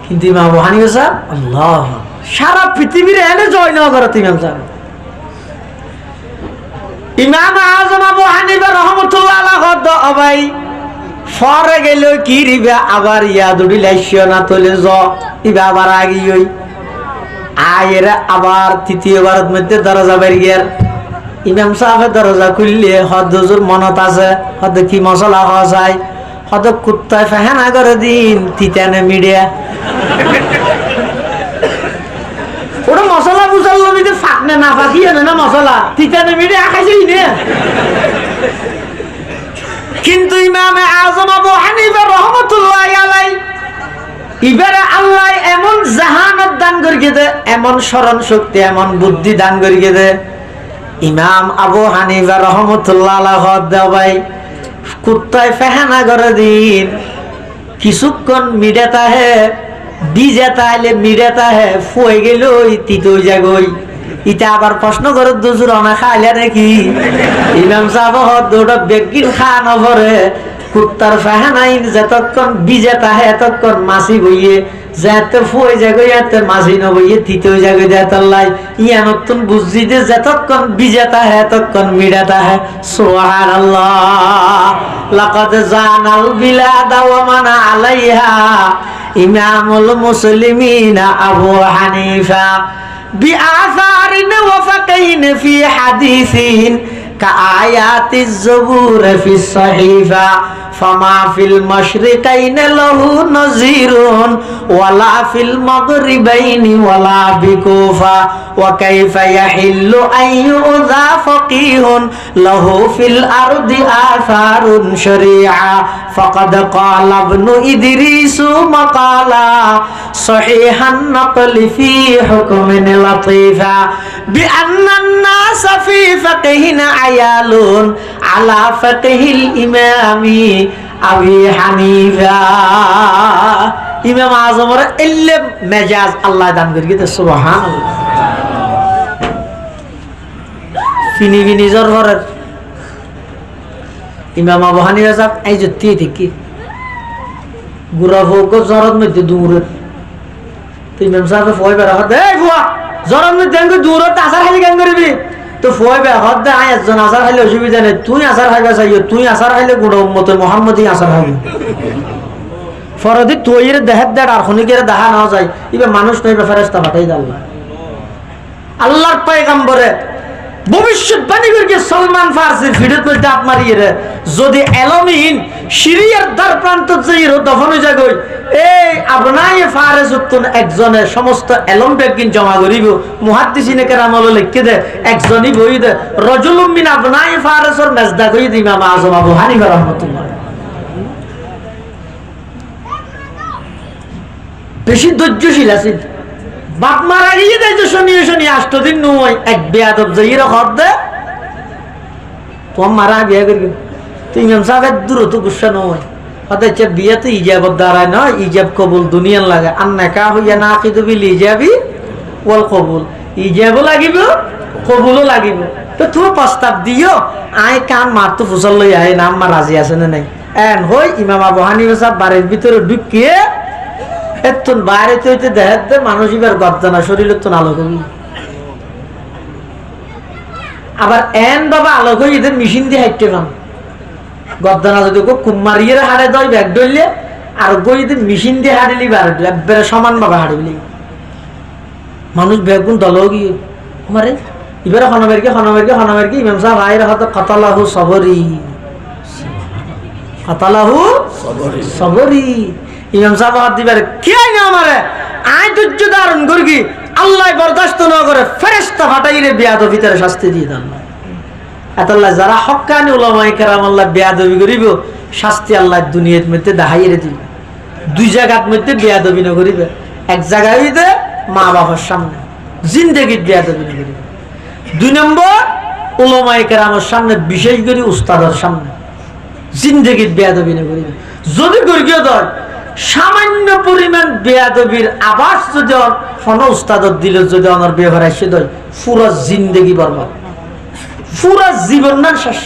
কিন্তু ইমাম আবু হানিফা সাহেব আল্লাহ সারা পৃথিবীর এনে জয় না করে ইমাম সাহেব ইমাম আজম আবু হানিফা রহমতুল্লাহ আলাইহি ভাই ফরে গেল কি রিবা আবার ইয়া দুড়ি লাইছিও না তোলে জ ইবা আবার আগি হই আয়েরা আবার তৃতীয়বারের মধ্যে দরজা বেরিয়ে গেল ইমাম সাহেব দরজা খুললে হদ হুজুর মনত আছে হদ কি মশলা হওয়া যায় হদ কুত্তায় ফেহানা করে দিন তিতানে মিডিয়া ওটা মশলা বুঝাল নবীতে ফাঁকনে না ফাঁকিয়ে না মশলা তিতানে মিডিয়া খাইছেই নে কিন্তু ইমামে আজম আবু হানিফা রহমতুল্লাহ আলাইহি ইবারে আল্লাহ এমন জাহানত দান করিয়ে দে এমন স্মরণ শক্তি এমন বুদ্ধি দান করিয়ে দে ইমাম আবু হানিফা রহমতুল্লাহ আলাইহি ভাই কুত্তায় ফেহানা করে দিন কিছুক্ষণ মিডাতা হে বিজেতা হলে মিডাতা হে ফুয়ে গেল তিতো জাগই ইটা আবার প্রশ্ন করে দুজুর অনা খাইলে নাকি ইমাম সাহেব দুটো বেগিন খান ভরে কুত্তার ফাহানাই যতক্ষণ বিজেতা হে ততক্ষণ মাসি বইয়ে যাতে ফুয়ে যাগো ইয়াতে মাসি ন বইয়ে তৃতীয় জায়গা দেতাল্লাই ইয়া নতুন বুঝছি যে যতক্ষণ বিজেতা হে ততক্ষণ মিডাতা হে সুবহানাল্লাহ লাকাদ জানাল বিলাদা ওয়া মানা আলাইহা ইমামুল মুসলিমিন আবু হানিফা بآثار وفقين في حديث كآيات الزبور في الصحيفة فما في المشرقين له نظير ولا في المغربين ولا بكوفة وكيف يحل أن يؤذى فقيه له في الأرض آثار شريعة فقد قال ابن إدريس مقالا صحيح النقل في حكم لطيفة بأن الناس في فقه عيال على فقه الإمام أبي حنيفة ইমাম আজমের এলে মেজাজ আল্লাহ দান করে গেছে সুবহানাল্লাহ ফিনি ফিনি জরফরের ইমাম আবু হানিফা সাহেব এই যে থেকে গুরা হোক জরত মধ্যে দূরে তো ইমাম সাহেব ফয় বেরা হতে এই বুয়া জরত মধ্যে দূরে তাসার খালি গান করবি তো তো ফুয়াই বে হদ দে আয় একজন আসার খাইলে অসুবিধা নেই, তুই আসার খাইবে চাইও, তুই আসার খাইলে গুণ উম্মতে মোহাম্মদই আসার খাইবে। ফরদি তুইয়ের দেহের দেড় আর খনিকের দেখা না যায়, ইবে মানুষ নইবে ফেরেশতা পাঠাই দাও। আল্লাহর পয়গম্বরে ভবিষ্যৎবাণী করে সলমান ফারসির ভিডিওর মধ্যে আপ মারিয়ে রে, যদি এলমিন সিরিয়ার দ্বার প্রান্ত যাই দফন হয়ে যাগই, এই আপনাই ফারেস উত্তন একজনের সমস্ত এলম বেগিন জমা করিব, মুহাদ্দিসিনে কেরামল লিখে দে একজনই বই দে রজুলুম মিন আপনাই ফারেসর মেজদা কই দি ইমাম আযম আবু হানিফা রাহমাতুল্লাহ। বেশি ধৈর্যশীল আছেন, বাপ মারা গিয়ে দেয় যে শনিয়ে শনি 8 দিন নয় এক বেয়াদব যাইরা খদ দে তোমার মারা বিয়ে করি তুই ইমাম সাহেবের দূর তো গুসা নয় অথচ বিয়ে তো ইজাবত দ্বারায় নয়, ইজাব কবুল দুনিয়ার লাগে। আর নেকা হইয়া না কিন্তু বিল ইজাবি ওয়াল কবুল, ইজাবও লাগিব কবুলও লাগিব। তো তুমি প্রস্তাব দিও আয় কান মার তো ফুসল লই আয় নাম মা রাজি আছে না নাই এন হই ইমাম আবু হানিফা সাহেব বাড়ির ভিতরে ঢুকিয়ে এতন বাইরে চইতে দেখাতে মানুষ এবার গদ্দানা শরীর তো আলো কবি আবার এন বাবা আলো কই এদের মেশিন দিয়ে হাইটে পান গদ্দানা যদি কুমারিয়ে হাড়ে দেয় ব্যাগ ডললে আর গই এদের মেশিন দিয়ে হাড়িলি একবারে সমান ভাবে হাড়িলি মানুষ ব্যাগুন দল গিয়ে মারে এবারে হনমেরকে ইমাম সাহেব আয়ের হয়তো কাতালাহু সবরি ইমাম সাহেব হাত দিবার কে না আমারে আয় ধৈর্য ধারণ করি আল্লাহ বরদাস্ত না করে ফেরেশতা ফাটাইরে বেয়াদব ভিতরে শাস্তি দিয়ে দেন। এতল্লাহ যারা হক্কানি উলামায়ে কেরাম আল্লাহ বেয়াদবি করিব শাস্তি আল্লাহ দুনিয়ার মধ্যে দেখাইরে দিবে। দুই জায়গার মধ্যে বেয়াদবি না করিবে, এক জায়গায় হইতে মা বাবার সামনে জিন্দেগির বেয়াদবি না করিবে। 2 নম্বর উলামায়ে কেরামের সামনে, বিশেষ করে উস্তাদের সামনে জিন্দেগির বেয়াদবি না করিবে। যদি গর্গীয় দল সামান্য পরিমাণ বেয়াদবির আভাস যদি ফোন উস্তাদত দিল, যদি আমার ব্যবহার আসে দেয় পুরো জিন্দেগি বরবাদ, পুরো জীবন না শেষ।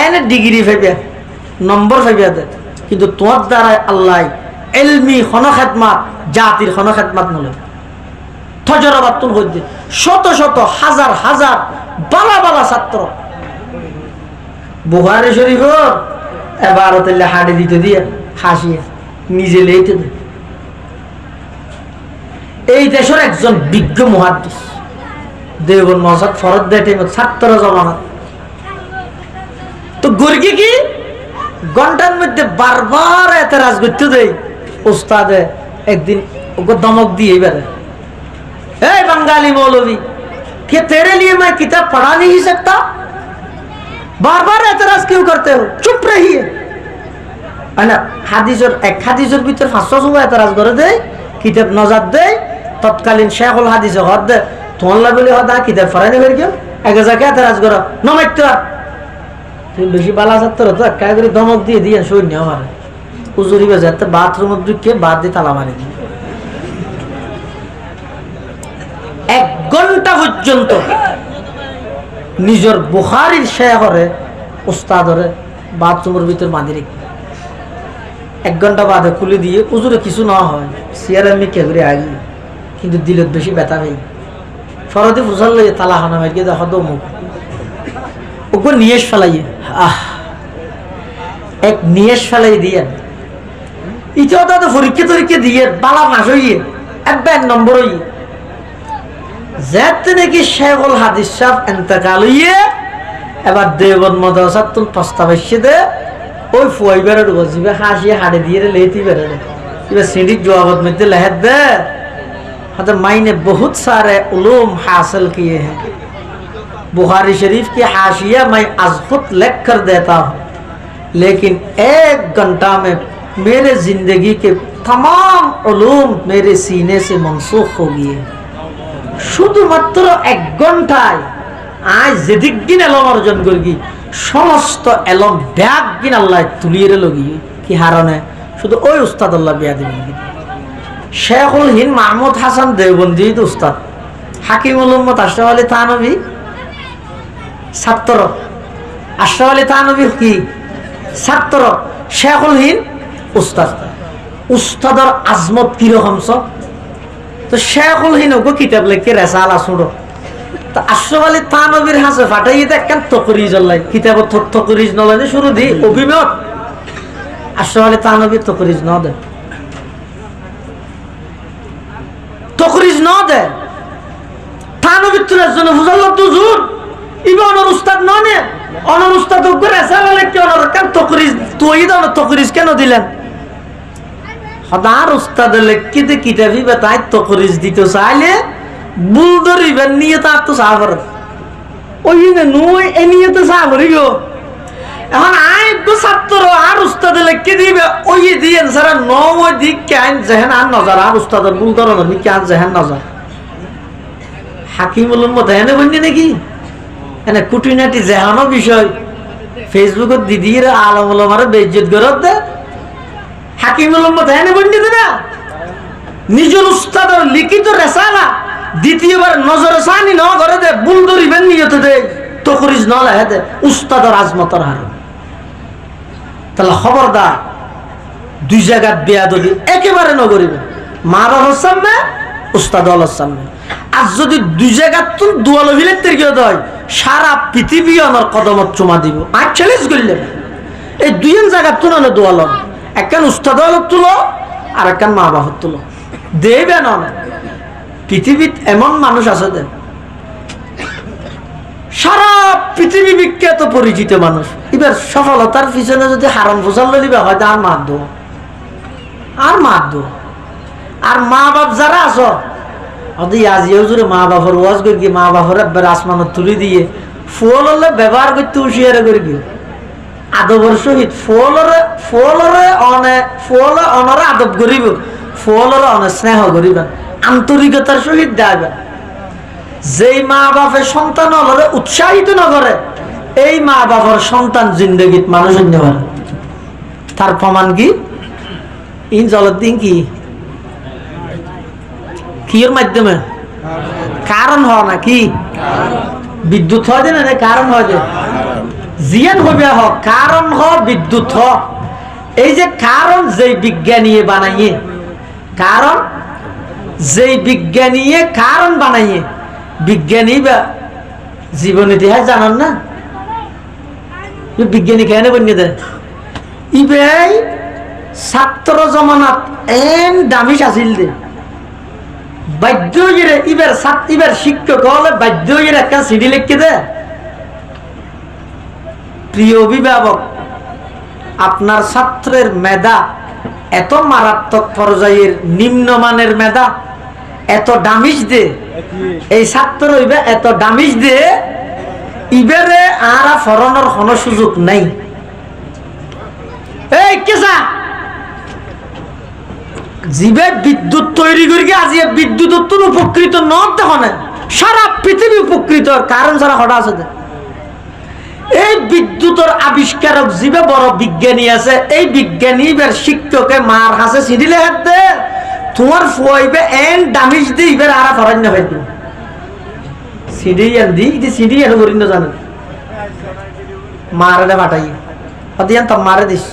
এনে ডিগ্রি পাইবে, নম্বর পাইবে দেয়, কিন্তু তোমার দ্বারাই আল্লাহ এলমি খনখাতমাত জাতির খনখাতমাত নলে থজরাবাদ তুল হইতে শত শত হাজার হাজার বালা বালা ছাত্র বুখারী শরীফ এবার হাড়ি দিতে দিয়ে হাসিয়ে নিজে লেইতে দেয়। এই দেশের একজন বিজ্ঞ মুহাদ্দিস দেওবন্দ মহাসাদ ফরদ দেয় ছাত্র জমানাত তো গর্গি কি ঘন্টার মধ্যে বারবার এতরাজ করতে দেয়। উস্তাদে একদিন ওকে ধমক দিয়ে বেড়ে, এই बंगाली मौलवी क्या तेरे लिए मैं किताब पढ़ा नहीं सकता, बार बार एतराज क्यों करते हो, चुप रहिए। হাদিসের এক হাদিসের ভিতর 500 সময় এতরাজ করে দেয়, কিতাব নজাত দেয়। তৎকালীন শেখুল হাদিসে হদ দে তোমার বলে হদা কিতাব ফরাইনে বের কেউ এক জায়গায় এতরাজ করো নমাইতে তুমি বেশি বালা ছাত্র তো একা করে ধমক দিয়ে দিয়ে সৈন্য আমার উজুরি বেজে বাথরুমে ঢুকে বাদ দিয়ে তালা মারি 1 ঘন্টা পর্যন্ত নিজের বুখারীর শেখরে উস্তাদরে বাথরুমের ভিতর বাঁধি রেখে 1 ঘন্টা বাদে খুলে দিয়ে উজুরে কিছু না হয় সিয়ার আমি কে করে আগে কিন্তু দিলত বেশি ব্যথা নেই ফরদে ফুসাল তালা খানা মারিয়ে দেখো তো মুখ ওকে নিয়েস ফেলাইয়ে এক নিয়েস ফেলাই দিয়ে ইতিও তো পরীক্ষা তরীক্ষা দিয়ে বালা মাস হইয়ে 1 নম্বর হইয়ে যেতে নাকি শেখুল হাদিস সাহেব ইন্তেকাল হইয়ে এবার দেওবন্দ মাদ্রাসাত তুল প্রস্তাব এসে দে ওই ফুয়াইবার বসিবে হাসিয়ে হাড়ে দিয়ে लेती बेरे इबे सीढ़ी जवाबत में दिल है दे हद मैंने बहुत सारे उलूम हासिल किए हैं, बुखारी शरीफ की हाशिया मैं आज खुद लिख कर देता हूँ, लेकिन 1 घंटा में मेरे जिंदगी के तमाम उलूम मेरे सीने से मनसूख हो गए। শুধুমাত্র 1 ঘন্টায় আজ যেদিক দিন এলম অর্জন করি সমস্ত এলম ব্যাগ দিন আল্লাহ তুলিয়ে লগি কি হারণে শুধু ওই উস্তাদ আল্লাহ বিয়া দিবেন। শেখুল হিন্দ মাহমুদ হাসান দেওবন্দি উস্তাদ, হাকিমুল উম্মত আশরাফ আলী থানভী ছাত্র, আশরাফ আলী থানভী কি ছাত্র, শেখুল হিন্দ উস্তাদ। উস্তাদের আজমত কিরকম সব তো শেখুল হিন্দ কিতাব লিখে রেসালা শুনো আশরাফ আলী থানবীর হাসে ফাটাই একখান তকরিজ আল্লাহ কিতাব তকরিজ নলানে শুরু দি অভিমত আশরাফ আলী থানবীর তকরিজ ন দে তকরিজ ন দে থানবীর তুলার জন্য বুঝাল্লাহ তুজুর ইবে অনর উস্তাদ ননে অনর উস্তাদ করে সালালে কি অনর কান তকরিজ তুই দাও তকরিজ কেন দিলেন হদার উস্তাদ লিখি দে কিতাবি বাতাই তকরিজ দিতে চাইলে বুল ধরিবেন নিয়ে তার তো সাফর ওই না নই এ নিয়ে তো সাফরি গো এখন আই গো ছাত্র আর উস্তাদ লিখি দিবে ওই দিয়েন সারা নয় দিক কেন যেহেন আর নজর আর উস্তাদের বুল ধরন নি কেন যেহেন নজর হাকিমুল উম্মত এনে বন্নি নাকি এনে কুটিনাটি যেহানো বিষয় ফেসবুকত দিদির আলম ওলামারে বেইজ্জত করত দে হাকিমুল উম্মত এনে বন্নি দে না নিজের উস্তাদের লিখিত রেসালা দ্বিতীয়বার নজরে সানি ন করে দে বুল ধরিবেন নিয়তে দে তকরিজ ন লাগে দে উস্তাদের আজমতর হার তাহলে খবরদার দুই জায়গার বেয়াদবি একেবারে ন করিবেন মা বাবার সামনে উস্তাদ আল্লাহর সামনে আর যদি দুই জায়গার তুল দুয়ালো ভিলের কেউ দেয় সারা পৃথিবী আমার কদমত চুমা দিব আর চ্যালেঞ্জ করলেন এই দুইজন জায়গার তুল না দোয়াল একখান উস্তাদ আল্লাহ তুলো আর একখান মা বাবার তুলো দেবে না পৃথিবীত এমন মানুষ আছে দেন সারা পৃথিবী বিখ্যাত পরিচিত মানুষ এবার সফলতার পিছনে যদি হারাম ফসল লিবা হয় আর মার দো আর মার দো আর মা বাপ যারা আছো অদি আজিও জুড়ে মা বাবার ওয়াজ করি গিয়ে মা বাবার একবার আসমানত তুলি দিয়ে ফুল হলে ব্যবহার করতে হুঁশিয়ারে করি গিয়ে আদবর সহিত ফুল অনরে আদব করিব ফুলরে অনে স্নেহ করিবেন আন্তরিকতার সহিত দেবেন যেই মা বাপের সন্তান হলে উৎসাহিত না করে এই মা বাবার সন্তান জিন্দগিত মানুষ হইতে পারে তার প্রমাণ কি ইন জলের দিন কি কির মাধ্যমে কারণ হয় না কি বিদ্যুৎ হয় না কারণ হয় জিয়ান হবে হোক কারণ হ বিদ্যুৎ হ এই যে কারণ যেই বিজ্ঞানী বানাইয়ে কারণ যেই বিজ্ঞানী কারণ বানাইয়ে বিজ্ঞানী বা জীবন ইতিহাস জানান না বিজ্ঞানী কেন বন্য দেয় ইবাই ছাত্র জমানাত এন দামিস আসিল দে বাধ্য হয়ে এবার শিক্ষক হলে বাধ্য হয়ে একটা সিডি লিখে দে প্রিয় অভিভাবক আপনার ছাত্রের মেধা এত মারাত্মক পর্যায়ের নিম্নমানের মেধা এত দামিস দে এই ছাত্র হইবে এত দামিস দে ইবারে আর ফরনের কোনো সুযোগ নাই এই কেসা জীবে বিদ্যুৎ তৈরি করি আজি বিদ্যুৎ উপকৃত নয় দেখো না সারা পৃথিবী উপকৃত কারণ যারা হঠাৎ আছে এই বিদ্যুতের আবিষ্কারক জীবে বড় বিজ্ঞানী আছে এই বিজ্ঞানী শিক্ষকে মার হাসে সিডিলে হাত দে তোমার ফুয়াইবে এন দামিস দি ইবের আর ফরান না হইতো সিডি দি ইতি সিডি এর করিন না জানেন মারে বাটাই অদিয়ান তো মারে দিস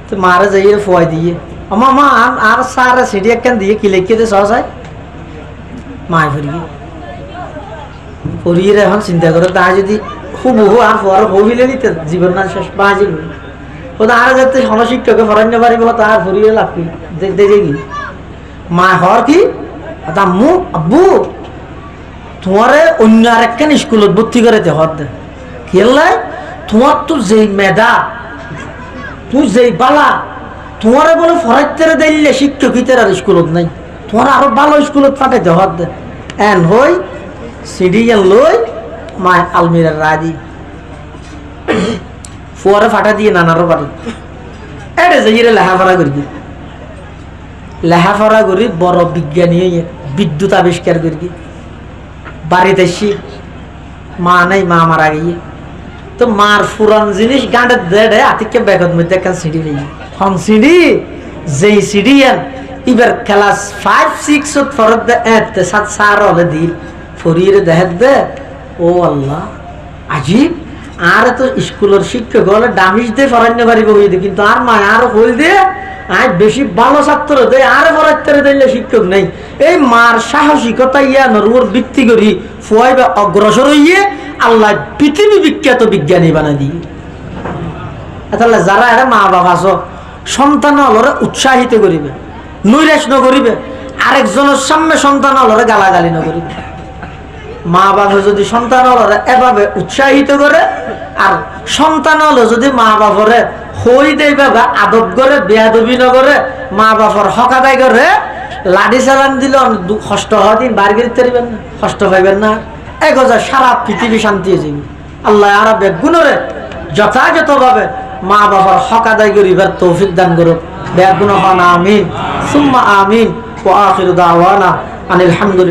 তো মারে যাইয়ে ফুয়াই দিয়ে আমা মা আর সারা সিডি একখান দিয়ে কি লিখে দে সহসাই মাই ফরিয়ে ফরিয়ে এখন চিন্তা করে তা যদি খুব আর ফুয়ার হইলে নিতে জীবন না শেষ বাজিল ওটা আর যাতে সনশিক্ষকে ফরান্য পারিব তার ফরিয়ে লাগবি দেখে কি মা হর কি আম্মু আব্বু তোমারে অন্য আর একখান স্কুলত ভর্তি করে হর দে খেললাই তোমার তো যেই মেধা তুই যেই বালা তোমারে বলে ফরাইতে দিলে শিক্ষকিতের আর স্কুলত নাই তোমার আরো ভালো স্কুলত পাঠাইতে হর দে এন হই সিডি এন লই মা আলমিরার রাজি ফুয়ারে ফাটা দিয়ে নানারও বাড়ি এটা যাইরে লেখাপড়া করি লেখাপড়া করি বড় বিজ্ঞানী বিদ্যুৎ আবিষ্কার করি বাড়িতে এসি মা নাই মা মারা গিয়ে তো মার পুরান জিনিস গাঁটে দেড়ে আতিকে ব্যাগের মধ্যে একটা সিডি নেই হন সিডি যেই সিডি এবার ক্লাস 5-6 ফরক দে এতে সার হলে দিল ফরিয়ে দেখ দে ও আল্লাহ আজিব আর তো স্কুলের শিক্ষক হলে ডামিস দিয়ে ফরান্য পারিব হইতে, কিন্তু আর মা আর হইল দিয়ে আর বেশি ভালো ছাত্র দেয় আর ফরাইতে দিলে শিক্ষক নেই। এই মার সাহসিকতা ইয়ানোর ওর ভিত্তি করি ফুয়াই বা অগ্রসর হইয়ে আল্লাহ পৃথিবী বিখ্যাত বিজ্ঞানী বানা দিয়ে। তাহলে যারা এরা মা বাবা আছো সন্তান হলরে উৎসাহিত করিবে, নৈরাশ নকরিবে, আরেকজনের সামনে সন্তান হলরে গালাগালি নকরিবে। মা বাবা যদি সন্তান হলরে এভাবে উৎসাহিত করে, আর সন্তান হলো যদি মা বাপরে হই দেয় বা আদব করে বেয়াদবি নগরে মা বাবার হক আদায় করে লাঠি চালান দিলে কষ্ট হওয়া দিন বার করতে পারবেন না, কষ্ট পাইবেন না, এক হাজার সারা পৃথিবী শান্তি হয়ে যাবে। আল্লাহ আরা বেগুণরে যথাযথভাবে মা বাবার হক আদায় করিবার তৌফিক দান করুক। বেগুণ হন আমিন সুম্মা আমিন। ওয়া আখিরু দাওয়ানা আনিল হামদুলিল্লাহ।